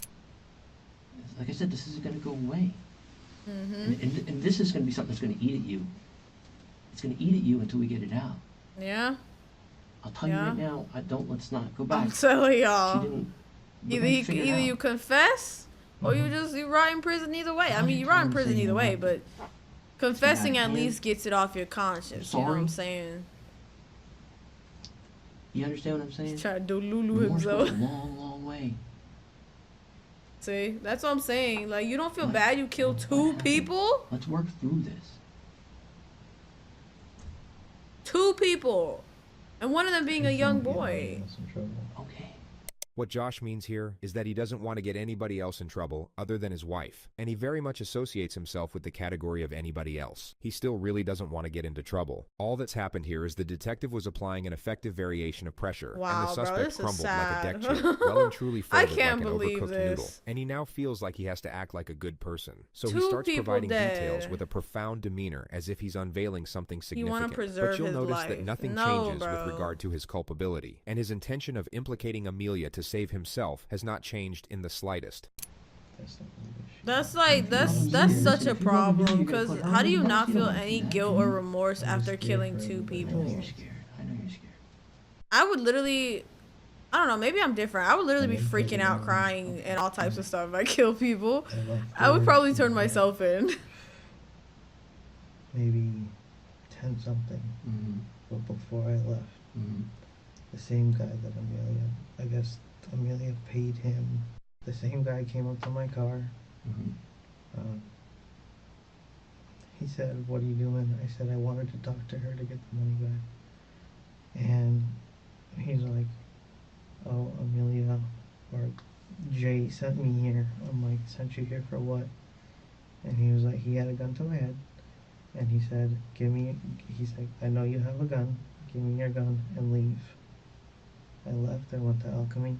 Like I said, this isn't going to go away. Mm-hmm. And this is going to be something that's going to eat at you. It's going to eat at you until we get it out. Yeah. I'll tell you Yeah. right now, let's not go back. I'm telling She y'all. didn't. Either you confess or you rot in prison either way. I mean, you rot in prison either way, but confessing at least gets it off your conscience. You know what I'm saying? You understand what I'm saying? He's trying to do Lulu Remorse goes himself. a long, long way. See, that's what I'm saying. Like, you don't feel bad you killed two people? Let's work through this. 2 people. And one of them being a young boy. Okay. What Josh means here is that he doesn't want to get anybody else in trouble other than his wife, and he very much associates himself with the category of anybody else. He still really doesn't want to get into trouble. All that's happened here is the detective was applying an effective variation of pressure, and the suspect crumbled like a deck chair, well and truly folded like an overcooked noodle. And he now feels like he has to act like a good person. So he starts providing details with a profound demeanor as if he's unveiling something significant. But you'll notice that nothing changes with regard to his culpability, and his intention of implicating Amelia to save himself has not changed in the slightest. That's such a problem, because how do you not feel any guilt or remorse after killing 2 people? I know you're scared. I would literally, I don't know, maybe I'm different. I would literally be freaking out, crying, and all types of stuff if I kill people. I would probably turn myself in. Maybe 10 something. But before I left, the same guy that I guess Amelia paid him. The same guy came up to my car. He said, "What are you doing?" I said, "I wanted to talk to her to get the money back." And he's like, "Oh, Amelia or Jay sent me here." I'm like, "Sent you here for what?" And he was like, he had a gun to my head, and he said, he's like, "I know you have a gun. Give me your gun and leave." I left. I went to Alchemy.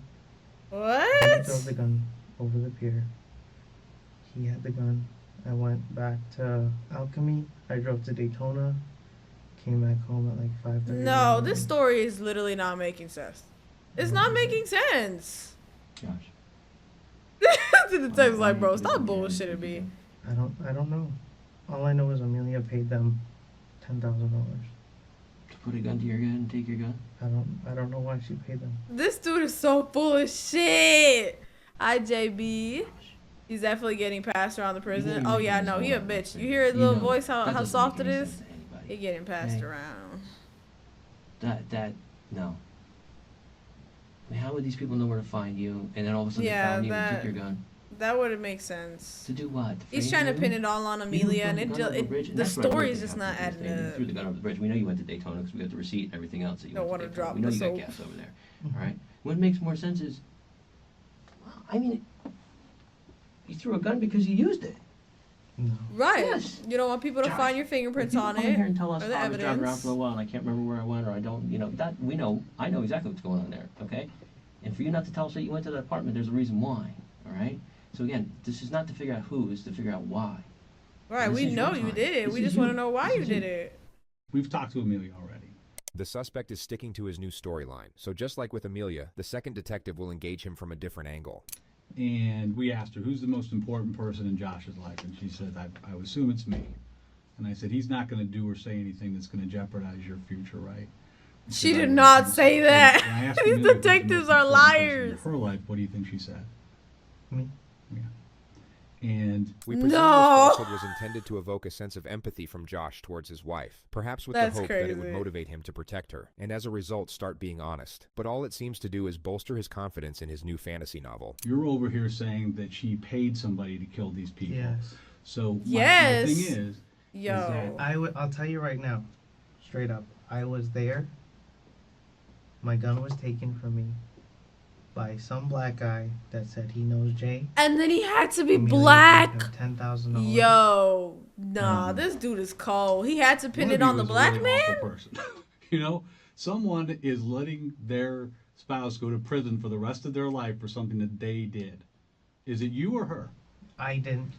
What? He drove the gun over the pier. He had the gun. I went back to Alchemy. I drove to Daytona. Came back home at like 5:30. No, this story is literally not making sense. It's not making sense. Josh. The detective's like, bro, stop bullshitting me. I don't know. All I know is Amelia paid them $10,000. To put a gun to your gun and take your gun? I don't know why she paid them. This dude is so full of shit. Hi, JB. He's definitely getting passed around the prison. Oh yeah, no, he a bitch. You hear his little voice, how soft it is? He getting passed around. No. I mean, how would these people know where to find you, and then all of a sudden they found you and took your gun? That wouldn't make sense. To do what? He's trying to pin it all on Amelia, and the story is just not adding up. You threw the gun over the bridge. We know you went to Daytona because we got the receipt and everything else that you went to Daytona. We know you got gas over there. All right. What makes more sense is, I mean, you threw a gun because you used it. No. Right. Yes. You don't want people to find your fingerprints on it. Come here and tell us, or the I was driving around evidence. for a while and I can't remember where I went, or I don't, that we know. I know exactly what's going on there. Okay. And for you not to tell us that you went to that apartment, there's a reason why. All right. So again, this is not to figure out who, it's to figure out why. Right. We know you did it. We just want to know why you did it. We've talked to Amelia already. The suspect is sticking to his new storyline, so just like with Amelia, the second detective will engage him from a different angle. And we asked her, who's the most important person in Josh's life? And she said, I would assume it's me. And I said, he's not going to do or say anything that's going to jeopardize your future, right? She did not say that. These detectives are liars. In her life, what do you think she said? Me? Yeah. And we presume this falsehood was intended to evoke a sense of empathy from Josh towards his wife, perhaps with the hope that it would motivate him to protect her, and as a result start being honest. But all it seems to do is bolster his confidence in his new fantasy novel. You're over here saying that she paid somebody to kill these people. Yes. So my thing is Yo. that I'll tell you right now, straight up. I was there. My gun was taken from me by some black guy that said he knows Jay. And then he had to be Amelia black. paid him $10,000. Yo, nah, this dude is cold. He had to pin it on the black really man. Awful person. Someone is letting their spouse go to prison for the rest of their life for something that they did. Is it you or her? I didn't.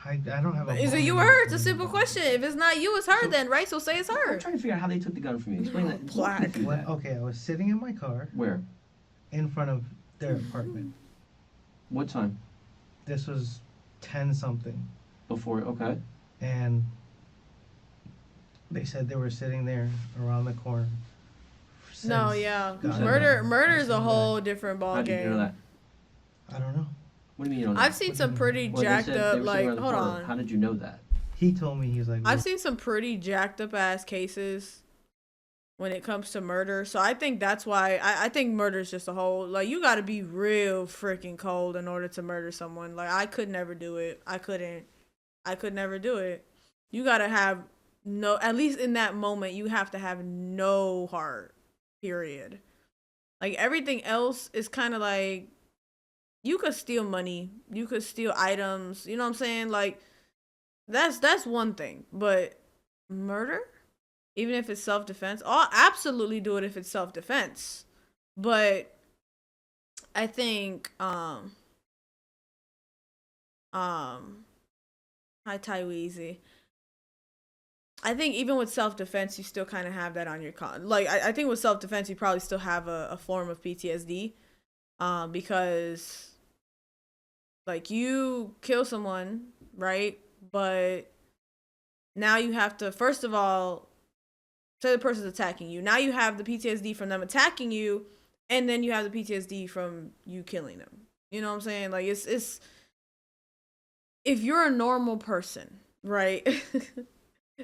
I don't have a. Is it you or her? It's a simple question. If it's not you, it's her then, right? So say it's her. I'm trying to figure out how they took the gun from you. Explain that. Black. Okay, I was sitting in my car. Where? In front of their apartment. What time? This was 10 something. Before, okay. And they said they were sitting there around the corner. No, yeah. Murder is a whole different ball How did you know game. that? I don't know. What do you mean you don't know? I've seen some pretty jacked up, like, hold on. How did you know that? He told me, he's like, I've seen some pretty jacked up ass cases when it comes to murder. So I think that's why I think murder is just a whole, like, you got to be real freaking cold in order to murder someone. Like, I could never do it. I could never do it. You got to have no, at least in that moment, you have to have no heart, period. Like everything else is kind of like, you could steal money, you could steal items, you know what I'm saying? Like that's one thing, but murder, even if it's self-defense, I'll absolutely do it if it's self-defense. But I think hi Taiweezy. I think even with self-defense, you still kind of have that on your like I think with self-defense, you probably still have a form of PTSD, because like you kill someone, right? But now you have to, first of all, say the person's attacking you. Now you have the PTSD from them attacking you, and then you have the PTSD from you killing them. You know what I'm saying? Like it's if you're a normal person, right?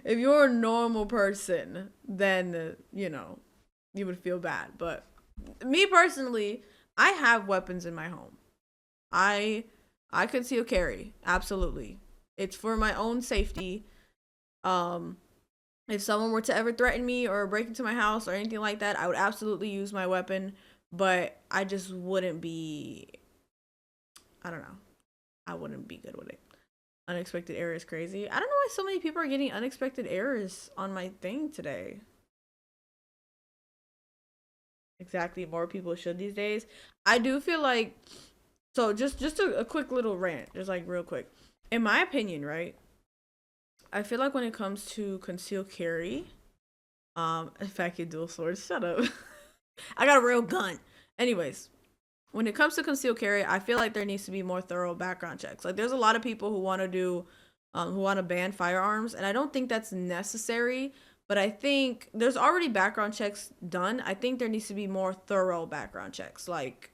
If you're a normal person, then you know, you would feel bad. But me personally, I have weapons in my home. I conceal carry, absolutely. It's for my own safety. If someone were to ever threaten me or break into my house or anything like that, I would absolutely use my weapon, but I just wouldn't be, I don't know, I wouldn't be good with it. Unexpected error is crazy. I don't know why so many people are getting unexpected errors on my thing today. Exactly, more people should these days. I do feel like, so just a quick little rant, just like real quick. In my opinion, right? I feel like when it comes to concealed carry, if I could dual swords, shut up. I got a real gun. Anyways, when it comes to concealed carry, I feel like there needs to be more thorough background checks. Like there's a lot of people who want to do, who want to ban firearms, and I don't think that's necessary. But I think there's already background checks done. I think there needs to be more thorough background checks. Like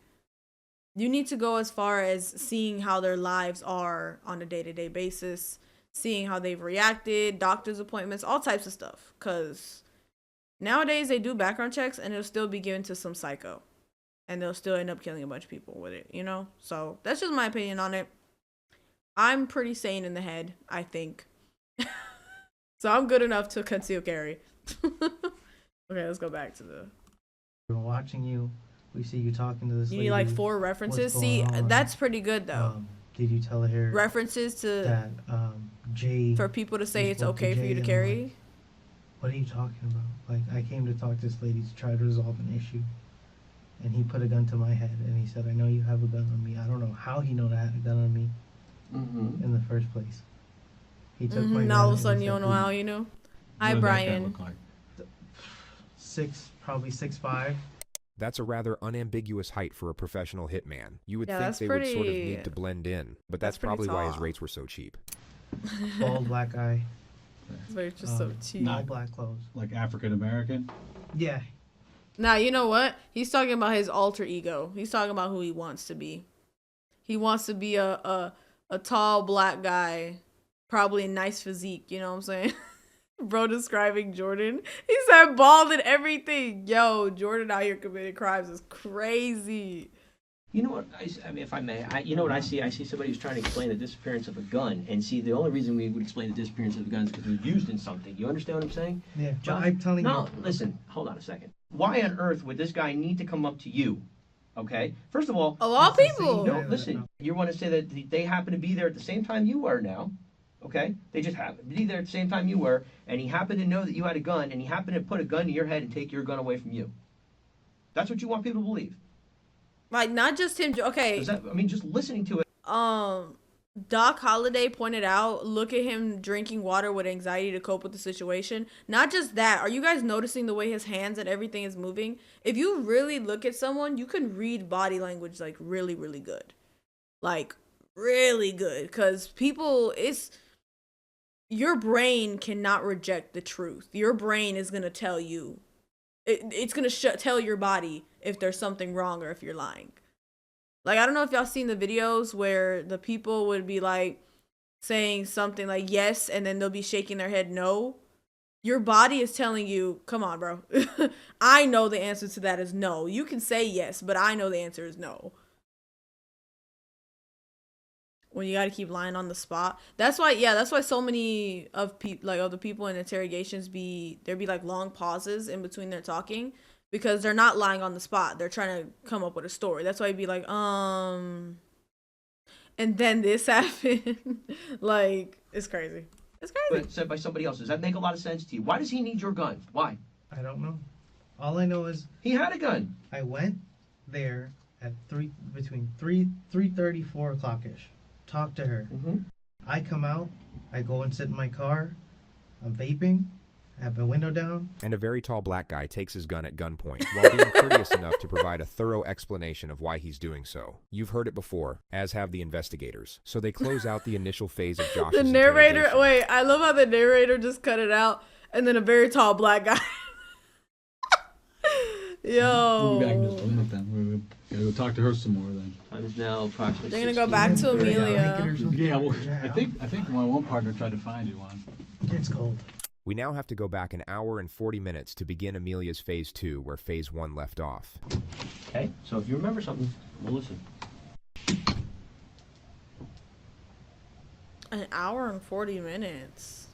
you need to go as far as seeing how their lives are on a day-to-day basis, seeing how they've reacted, doctor's appointments, all types of stuff. Because nowadays they do background checks and it'll still be given to some psycho. And they'll still end up killing a bunch of people with it, you know? So that's just my opinion on it. I'm pretty sane in the head, I think. So I'm good enough to conceal carry. Okay, let's go back to the... We're watching you. We see you talking to this You lady. need like 4 references. See, that's pretty good though. Did you tell her references to that Jay, for people to say it's okay for you to carry? Like, what are you talking about? Like, I came to talk to this lady to try to resolve an issue, and he put a gun to my head and he said, I know you have a gun on me. I don't know how he knew I had a gun on me in the first place. He took my gun. Now all of a sudden you don't know how you knew. Hi Brian. Probably 6'5". That's a rather unambiguous height for a professional hitman. You would Yeah, think that's they pretty... would sort of need to blend in, but that's pretty probably why his tall. rates were so cheap. Bald black guy. They're just so cheap. All black clothes. Like African American? Yeah. Now, you know what? He's talking about his alter ego. He's talking about who he wants to be. He wants to be a tall black guy, probably a nice physique, you know what I'm saying? Bro describing Jordan. He said bald and everything. Yo, Jordan out here committing crimes is crazy. You know what, I mean, if I may, you know what I see? I see somebody who's trying to explain the disappearance of a gun, and see, the only reason we would explain the disappearance of a gun is because it was used in something. You understand what I'm saying? Yeah, John, I'm telling you. No, listen, hold on a second. Why on earth would this guy need to come up to you? Okay? First of all... Of all people. No, listen, you want to say that they happen to be there at the same time you are now. Okay? They just happened to be there at the same time you were, and he happened to know that you had a gun, and he happened to put a gun to your head and take your gun away from you. That's what you want people to believe. Like, not just him. Okay. That, I mean, just listening to it. Doc Holliday pointed out, look at him drinking water with anxiety to cope with the situation. Not just that. Are you guys noticing the way his hands and everything is moving? If you really look at someone, you can read body language, like, really, really good. Like, really good. Because people, your brain cannot reject the truth. Your brain is going to tell you. It's going to tell your body if there's something wrong or if you're lying. Like, I don't know if y'all seen the videos where the people would be like saying something like yes, and then they'll be shaking their head no. Your body is telling you, come on, bro. I know the answer to that is no. You can say yes, but I know the answer is no. When you got to keep lying on the spot. That's why so many of the people in interrogations there'd be like long pauses in between their talking, because they're not lying on the spot. They're trying to come up with a story. That's why he'd be like, and then this happened. Like, it's crazy. It's crazy. But said by somebody else. Does that make a lot of sense to you? Why does he need your gun? Why? I don't know. All I know is He had a gun. I went there at between 3:30, 4 o'clock ish. Talked to her. I come out. I go and sit in my car. I'm vaping. I have my window down. And a very tall black guy takes his gun at gunpoint while being courteous enough to provide a thorough explanation of why he's doing so. You've heard it before, as have the investigators. So they close out the initial phase of Josh's The narrator, interrogation. wait, I love how the narrator just cut it out, and then a very tall black guy. We'll be back in just a Yo. minute then. We're gonna go talk to her some more then. Time is now approximately. They're gonna go back to Amelia. Yeah, well, I think my one partner tried to find you one. It's cold. We now have to go back an hour and 40 minutes to begin Amelia's phase 2, where phase 1 left off. Okay, so if you remember something, we'll listen. An hour and 40 minutes.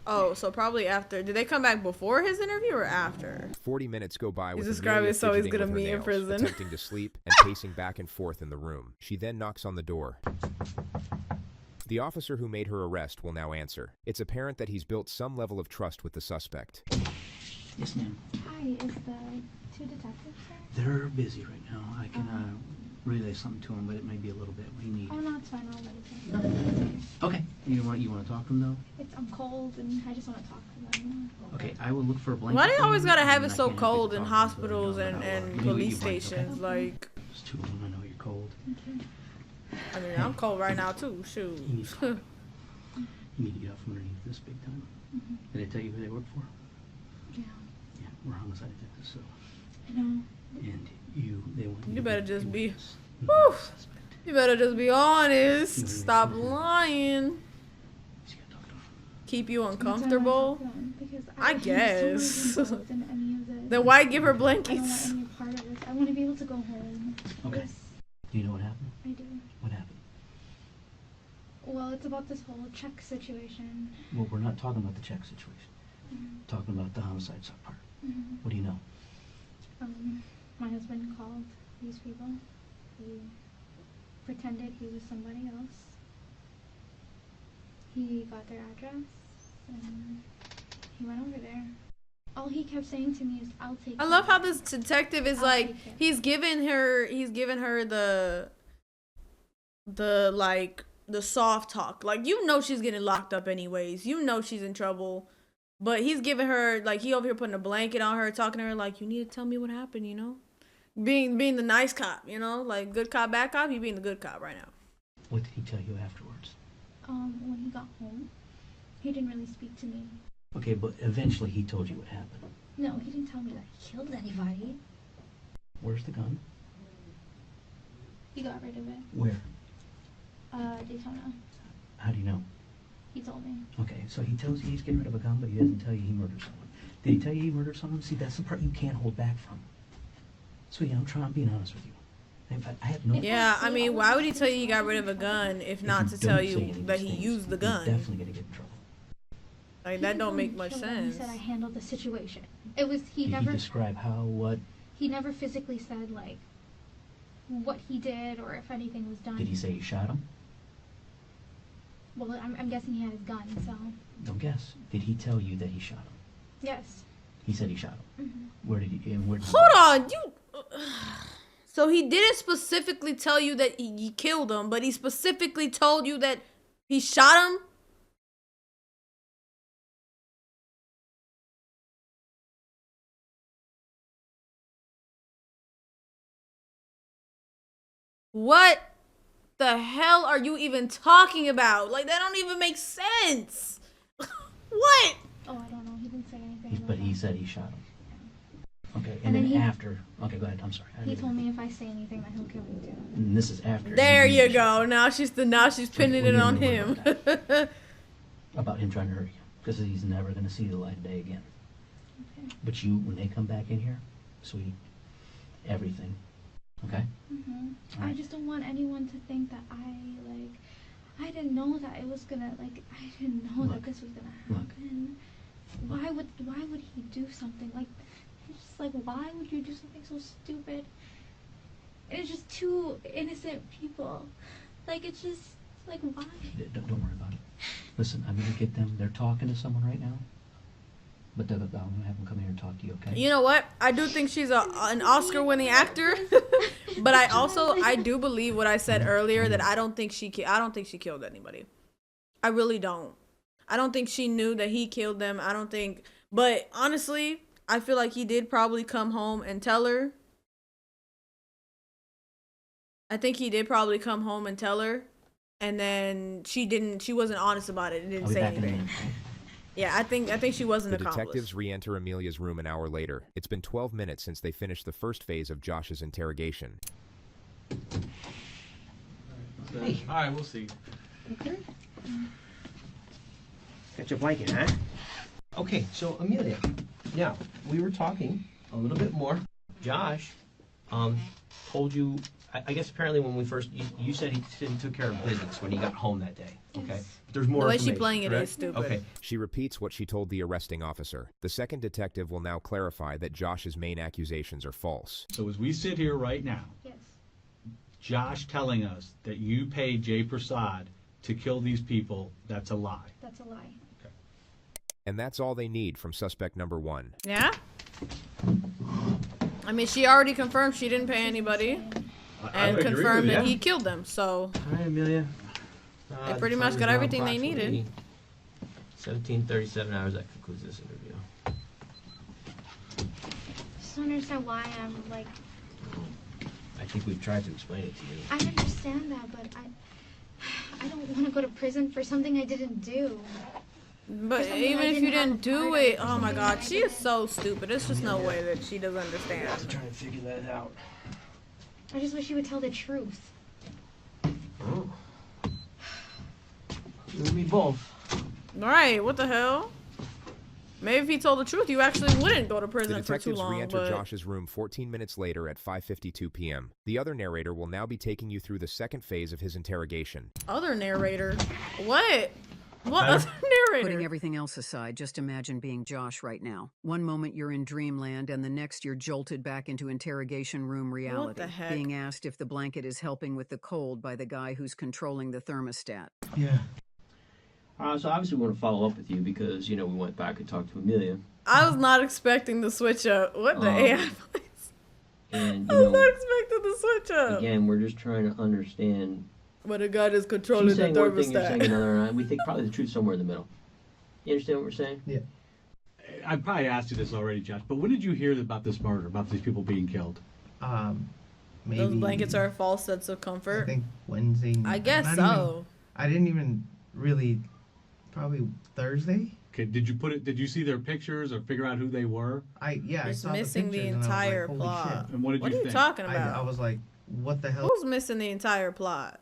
Oh, so probably after. Did they come back before his interview or after? 40 minutes go by with describing Amelia it so he's fidgeting gonna with her meet in nails, prison. attempting to sleep and pacing back and forth in the room. She then knocks on the door. The officer who made her arrest will now answer. It's apparent that he's built some level of trust with the suspect. Yes, ma'am. Hi, is the two detectives there? They're busy right now. I can relay something to them, but it may be a little bit. What do you need? Oh no, it's fine. I'll let it go. Okay. You want to talk to them though? I'm cold and I just want to talk to them. Okay. I will look for a blanket. Why do you always for you, gotta have and it I so can cold in talk to them, hospitals but I and, don't know and what you police want, okay? stations? Like, It's too warm. I know you're cold. Okay. I mean, I'm cold right now too. Shoot. You need to, you need to get out from underneath this big time. Did I tell you who they work for? Yeah, Yeah, we're homicide detectives. So, I know. and they want You to better be just be- witness, Woo! not a suspect. You better just be honest. Mhm. Stop lying. Just gotta talk to them. Keep you That's why I wanna uncomfortable. talk to them, because I am guess. so involved in any of this. Then why give her I don't want blankets? any part of this. I want to be able to go home. Okay. Yes, Do you know what happened? I do. What happened? Well, it's about this whole check situation. Well, we're not talking about the check situation. Talking about the homicide part. What do you know? My husband called these people. He pretended he was somebody else. He got their address and he went over there. All he kept saying to me is, "I'll take." I care love of how it." this detective is I'll like, take care. he's giving her the like the soft talk. Like, you know she's getting locked up anyways. You know she's in trouble. But he's giving her, like, he over here putting a blanket on her, talking to her like, you need to tell me what happened, you know? Being the nice cop, you know? Like, good cop, bad cop, he being the good cop right now. What did he tell you afterwards? When he got home, he didn't really speak to me. Okay, but eventually he told you what happened. No, he didn't tell me that he killed anybody. Where's the gun? He got rid of it. Where? Daytona. How do you know? He told me. Okay, so he tells you he's getting rid of a gun, but he doesn't tell you he murdered someone. Did he tell you he murdered someone? See, that's the part you can't hold back from. Sweetie, I'm being honest with you. In fact, I have no... Yeah, I mean, why would he tell you he got rid of a gun if not to tell you that he used the You're gun? definitely gonna get in trouble. Like, that don't make much He sense. said I handled the situation. It was Did he describe how, what? he never physically said like what he did or if anything was done. Did he say he shot him? Well, I'm guessing he had his gun, so Don't guess. Did he tell you that he shot him? yes. He said he shot him. Mm-hmm. Where did he? And where did he Hold on, you. So he didn't specifically tell you that he killed him, but he specifically told you that he shot him? What the hell are you even talking about? Like, that don't even make sense. What? Oh, I don't know. He didn't say anything. He, about but he that. said he shot him. Okay, And and, then then he- after... Okay, go ahead. I'm sorry. I He didn't- told me if I say anything that he'll kill me too. And this is after. There he you knew go. Now she's pinning it Well, on you him. don't worry about him trying to hurt you. Because he's never going to see the light of day again. Okay. But you, when they come back in here, sweetie, everything. Okay? Mhm. I Alright. just don't want anyone to think that I didn't didn't know that it was gonna, like, I didn't know that this was gonna happen. Why would he do something like, it's just like, why would you do something so stupid? And it's just two innocent people. Like, it's just, like, why? Don't worry about it. Listen, I'm gonna get them. They're talking to someone right now. But I'm gonna have them come here and talk to you, okay? You know what? I do think she's an Oscar-winning actor, but I do believe what I said earlier, that I don't think she killed anybody. I really don't. I don't think she knew that he killed them. I don't think. But honestly, I feel like he did probably come home and tell her. I think he did probably come home and tell her, and then she wasn't honest about it and didn't say anything. Yeah, I think she wasn't an accomplice. The detectives re-enter Amelia's room an hour later. It's been 12 minutes since they finished the first phase of Josh's interrogation. Hey. All right, we'll see. Okay. Got your blanket, huh? Okay, so Amelia, now, we were talking a little bit more. Josh told you, I guess apparently when we first, you said he took care of business when he got home that day, okay? Yes. There's more The way information, she playing it correct? is stupid. Okay. She repeats what she told the arresting officer. The second detective will now clarify that Josh's main accusations are false. So as we sit here right now, Yes. Josh telling us that you paid Jay Prasad to kill these people, that's a lie. That's a lie. And that's all they need from suspect number 1. Yeah? I mean, she already confirmed she didn't pay anybody, and confirmed that he killed them, so... All right, Amelia. They pretty much got everything they needed. 17:37 hours, that concludes this interview. I just don't understand why I'm, like... I think we've tried to explain it to you. I understand that, but I don't want to go to prison for something I didn't do. But even if you didn't do it, oh my god, she is so stupid. There's just no way that she doesn't understand. I'm trying to figure that out. I just wish he would tell the truth. Oh. You and me both. Right, what the hell? Maybe if he told the truth, you actually wouldn't go to The prison for too detectives long. re-enter But... Josh's room 14 minutes later at 5:52 p.m. The other narrator will now be taking you through the second phase of his interrogation. Other narrator? What? What other narrator? Putting everything else aside, just imagine being Josh right now. One moment you're in dreamland, and the next you're jolted back into interrogation room reality. What the heck? Being asked if the blanket is helping with the cold by the guy who's controlling the thermostat. Yeah. So obviously we want to follow up with you because, you know, we went back and talked to Amelia. I was not expecting the switch up. What the AI voice? And, I you was know, not expecting the switch up. again, we're just trying to understand. But a guy is controlling She's the saying one thing, you're saying thermostat. another, and we think probably the truth's somewhere in the middle. You understand what we're saying? Yeah. I probably asked you this already, Josh, but when did you hear about this murder, about these people being killed? Maybe. Those blankets are a false sense of I comfort. think Wednesday. I guess not so. I didn't even really. Probably Thursday. Okay, did you see their pictures or figure out who they were? I Just saw missing the the pictures and I was like, entire holy plot. shit. And what did What you are you think? talking about? I was like, what the hell? Who's missing the entire plot?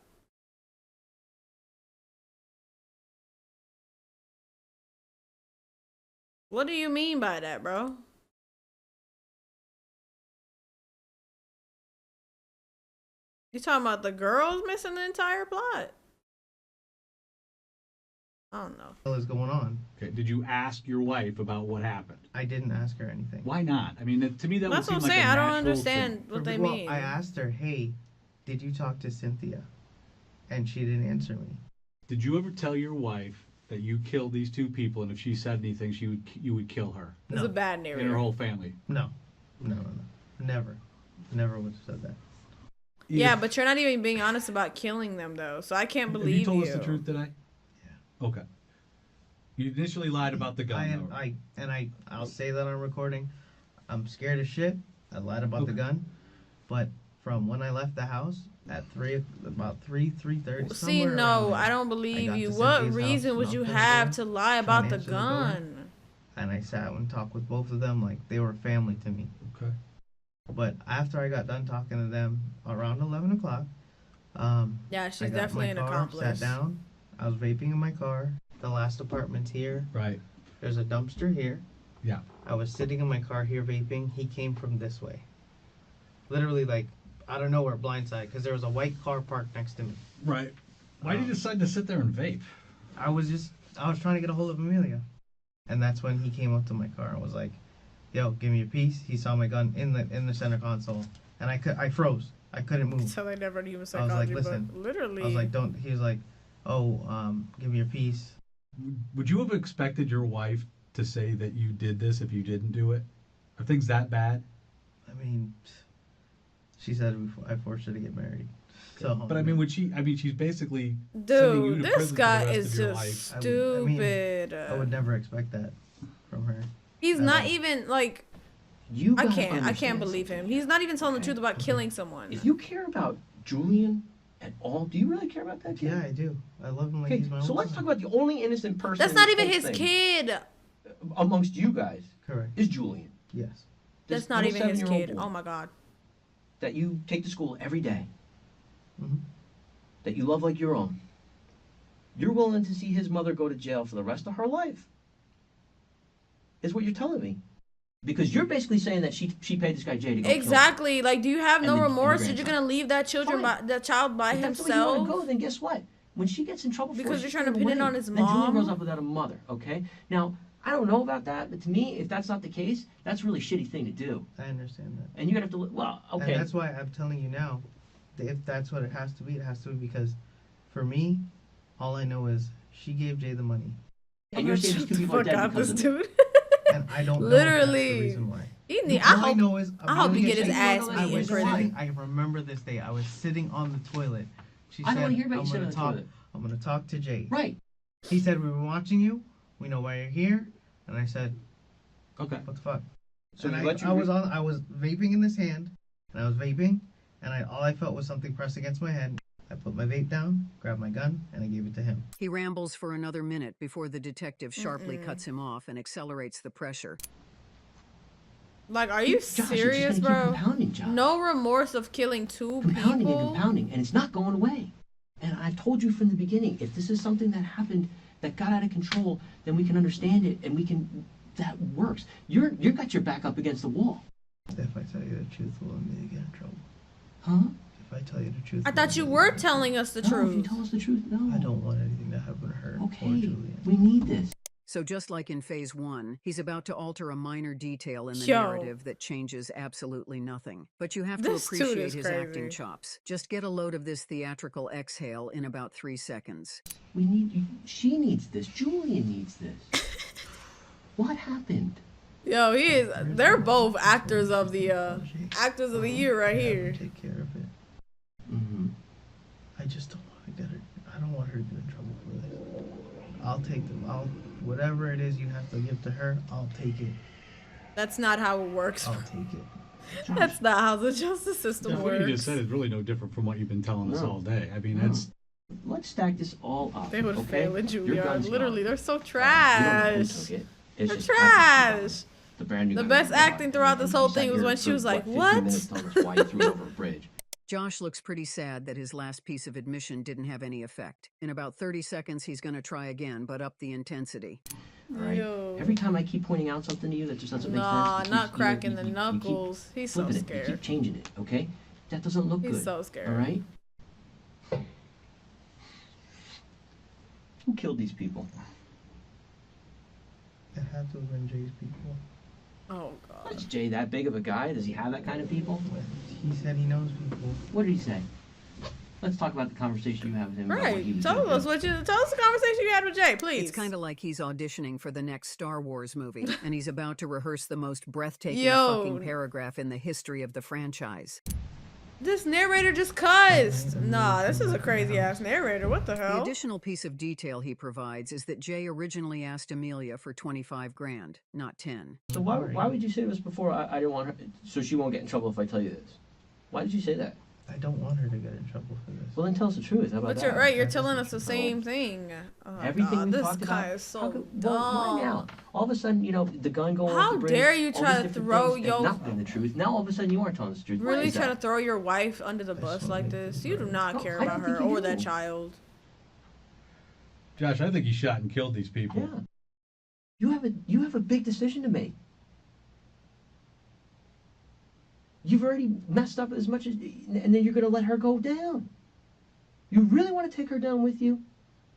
What do you mean by that, bro? You talking about the girls missing the entire plot? I don't know. What is going on? Okay, did you ask your wife about what happened? I didn't ask her anything. Why not? I mean, to me that That's would what seem I'm like saying. a I don't natural understand thing. what they Well, mean. I asked her, hey, did you talk to Cynthia? And she didn't answer me. Did you ever tell your wife that you killed these two people, and if she said anything, you would kill her It's a bad and her narrator. whole family? No. Never. Never would have said that. Yeah, but you're not even being honest about killing them, though. So I can't believe Have you told us the truth today? Yeah. Okay. You initially lied about the gun. I'll say that on recording. I'm scared as shit. I lied about the gun, but from when I left the house at about 3:30. See, no, I don't believe you. What reason would you have to lie about the gun? And I sat and talked with both of them like they were family to me. Okay. But after I got done talking to them around 11 o'clock, Yeah, she's I got definitely my an car, accomplice. Sat down. I was vaping in my car. The last apartment's here. Right. There's a dumpster here. Yeah. I was sitting in my car here vaping. He came from this way. Literally, like, out of nowhere, blindside, because there was a white car parked next to me. Right. Why did you decide to sit there and vape? I was trying to get a hold of Amelia. And that's when he came up to my car and was like, yo, give me a piece. He saw my gun in the center console. And I froze. I couldn't move. So they never knew I was like, listen. Literally. I was like, don't. He was like, oh, give me a piece. Would you have expected your wife to say that you did this if you didn't do it? Are things that bad? I mean, she said I forced her to get married. So, but I mean, would she? I mean, she's basically sending you dude, to this prison for the guy rest is of your just life. stupid. I would never expect that from her. He's at not all. even like. You I gotta can't understand believe him. something. He's not even telling the truth about killing someone. If you care about Julian at all, do you really care about that kid? Yeah, I do. I love him like Okay, he's my own so let's son. talk about the only innocent person. That's in not this even whole his thing kid. amongst you guys. Correct. Is Julian. Yes. This That's not little even his 7-year-old kid. boy Oh my god. that you take to school every day, Mhm. that you love like your own. You're willing to see his mother go to jail for the rest of her life. Is what you're telling me. Because you're basically saying that she paid this guy Jay to go Exactly. Like, do you have no And the remorse? You're just grandson. gonna leave that that child by If that's the way you want himself? to go, then guess what? When she gets in trouble for Because it, you're she's trying to going pin it away. on his Then Julian mom? grows up without a mother, okay? Now, I don't know about that, but to me, if that's not the case, that's a really shitty thing to do. I understand that. And you're going to have to, well, okay. And that's why I'm telling you now, that if that's what it has to be, it has to be because, for me, all I know is she gave Jay the money, And you're saying these two people are dead because of it. dude. and I don't know if Literally. that's the reason why. I All I hope, know is I hope he Amelia get his said- ass I beat I in was prison. sitting, I remember this day. I was sitting on the toilet. She I don't said, wanna hear about you I'm sitting gonna on the talk. toilet. I'm gonna talk to Jay. Right. He said, we've been watching you. We know why you're here. And I said, Okay. what the fuck? So And you let you I was vaping in this hand, and I was vaping, and all I felt was something pressed against my head. I put my vape down, grabbed my gun, and I gave it to him. He rambles for another minute before the detective sharply cuts him off and accelerates the pressure. Like, are you Josh, serious, it's just gonna keep bro? compounding, Josh. No remorse of killing two Compounding people. and compounding, and it's not going away. And I told you from the beginning, if this is something that happened that got out of control, then we can understand it, and we can. That works. You got your back up against the wall. If I tell you the truth, will Amelia get in trouble? Huh? If I tell you the truth, I will thought you Amelia were get in trouble? telling us the No, if you truth. tell us the truth, no. I don't want anything to happen to her or Okay, Julian. we need this. So just like in phase 1, he's about to alter a minor detail in the Yo. narrative that changes absolutely nothing. But you have to This dude appreciate is his crazy. acting chops. Just get a load of this theatrical exhale in about 3 seconds. We need. She needs this. Julian needs this. What happened? Yo, he is. They're both actors of the year right I have here. to take care of it. Mm-hmm. I just don't want to get her. I don't want her to get in trouble for this. I'll take them. Whatever it is you have to give to her, I'll take it. That's not how it works. I'll take it. That's not how the justice system What you just works. said is really no different from what you've been telling us No. all day. I mean, No. that's Let's stack this all up. They would okay? fail in Your Juilliard. gun's Literally, gone. they're so You don't know who trash. took it. They're It's just trash. The brand new The gun best was gone. acting throughout this whole You sat thing was here when she for, was like, 15 "What?" minutes telling us why you threw it over a bridge. Josh looks pretty sad that his last piece of admission didn't have any effect. In about 30 seconds, he's going to try again, but up the intensity. All right. Yo. Every time I keep pointing out something to you that just doesn't make Nah, sense. not cracking the knuckles. He's so You scared. keep changing it, okay? That doesn't look He's good. so scared. All right. Who killed these people? It had to have been Jay's people. Oh god. Is Jay that big of a guy? Does he have that kind of people? He said he knows people. What did he say? Let's talk about the conversation you have with him. about what he Right. was Tell gonna us do. tell us the conversation you had with Jay, please. It's kind of like he's auditioning for the next Star Wars movie, and he's about to rehearse the most breathtaking Yo. fucking paragraph in the history of the franchise. This narrator just cussed. Nah, this is a crazy ass narrator. What the The hell? additional piece of detail he provides is that Jay originally asked Amelia for 25 grand, not 10. So why would you say this before? I didn't want her, so she won't get in trouble if I tell you this. Why did you say that? I don't want her to get in trouble for this. Well, then tell us the truth. How about But that? you're right. You're That telling doesn't us the same thing. Oh, Everything God, we this talked guy about. is so How could- dumb. well, why now? All of a sudden, you know, the gun going How off the bridge. dare you all try these to different throw things, your- and not telling the truth. Now all of a sudden you are telling us the truth. Why Really is trying that? to throw your wife under the bus like this? You do not No, care I about don't think her you or that do. child. Josh. I think he shot and killed these people. Yeah. You have a big decision to make. You've already messed up as much as, and then you're going to let her go down. You really want to take her down with you?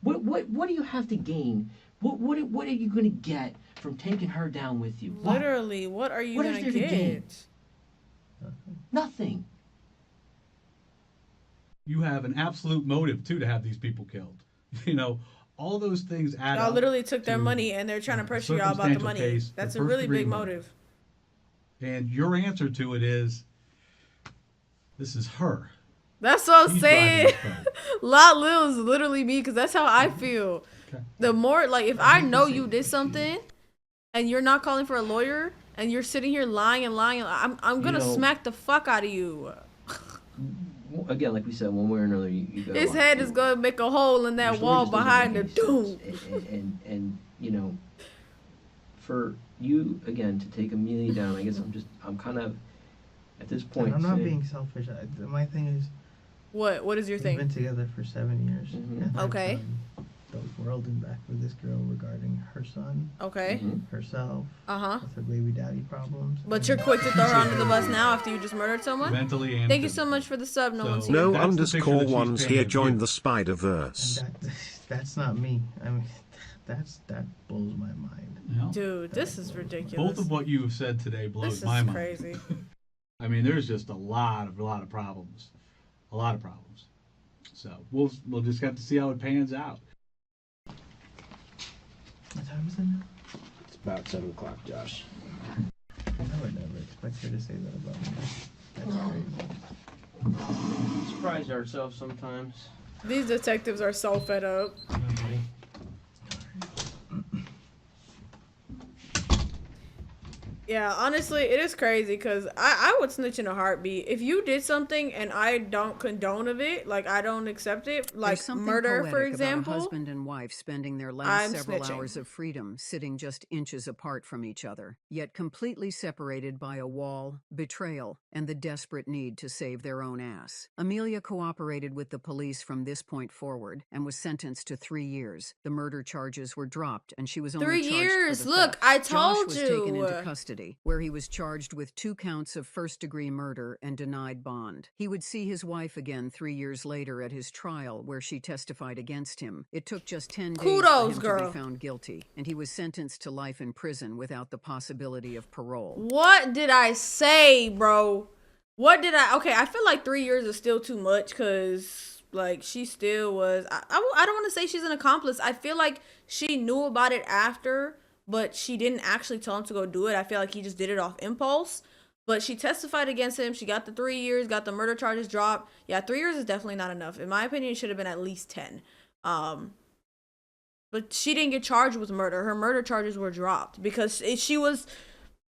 What do you have to gain? What are you going to get from taking her down with you? Literally, what are you going to get? Nothing. You have an absolute motive too to have these people killed. You know, all those things add up. Y'all literally took their money and they're trying to pressure y'all about the money. Case, that's a really big motive. And your answer to it is, this is her. That's what I'm saying. Lot Lil is literally me, because that's how I feel. Okay. The more, like, if I know you did something and you're not calling for a lawyer and you're sitting here lying and lying, I'm going to smack the fuck out of you. Again, like we said, one way or another, you gotta his head is going to make a hole in that wall behind the dude. And, you know, for you, again, to take Amelia down, I guess I'm kind of, at this point, and I'm not being selfish. My thing is, what is your thing? We've been together for 7 years. Mm-hmm. Okay. The world and back with this girl regarding her son. Okay. Herself. With her baby daddy problems. But you're quick to throw her under the bus now after you just murdered someone? Mentally and thank you so much for the sub. No one's here. No underscore ones here joined the Spider-Verse. That's not me. I mean, that blows my mind. No. Dude, this is ridiculous. Both of what you have said today blows my mind. This is crazy. I mean, there's just a lot of problems. A lot of problems. So we'll just have to see how it pans out. What time is it now? It's about 7 o'clock, Josh. I would never expect her to say that about me. That's crazy. Surprise ourselves sometimes. These detectives are so fed up. Yeah, honestly, it is crazy because I would snitch in a heartbeat. If you did something and I don't condone of it, like I don't accept it, like murder, for example. About a husband and wife spending their last several hours of freedom sitting just inches apart from each other, yet completely separated by a wall, betrayal, and the desperate need to save their own ass. Amelia cooperated with the police from this point forward and was sentenced to 3 years. The murder charges were dropped and she was only 3 charged years. for the Look, theft. I told Josh you. was taken into custody, where he was charged with 2 counts of first-degree murder and denied bond. He would see his wife again 3 years later at his trial, where she testified against him. It took just 10 days for him to be found guilty, and he was sentenced to life in prison without the possibility of parole. What did I say, bro? What did I... Okay, I feel like 3 years is still too much because, like, she still was... I don't want to say she's an accomplice. I feel like she knew about it after, but she didn't actually tell him to go do it. I feel like he just did it off impulse. But she testified against him. She got the 3 years, got the murder charges dropped. Yeah, 3 years is definitely not enough. In my opinion, it should have been at least 10. But she didn't get charged with murder. Her murder charges were dropped because she was...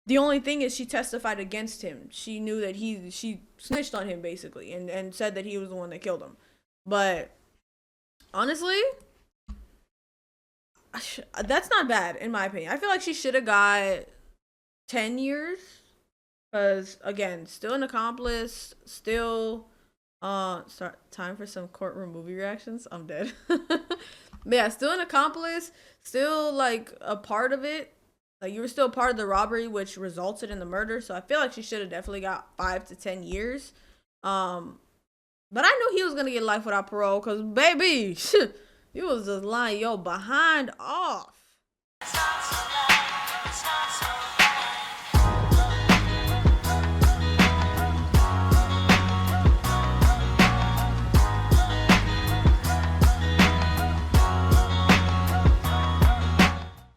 The only thing is she testified against him. She knew that she snitched on him, basically, and said that he was the one that killed him. But honestly... that's not bad, in my opinion. I feel like she should have got 10 years. Because, again, still an accomplice. Still, time for some courtroom movie reactions. I'm dead. But yeah, still an accomplice. Still, like, a part of it. Like, you were still part of the robbery, which resulted in the murder. So I feel like she should have definitely got 5 to 10 years. But I knew he was going to get life without parole. Because, baby... You was just lying your behind off.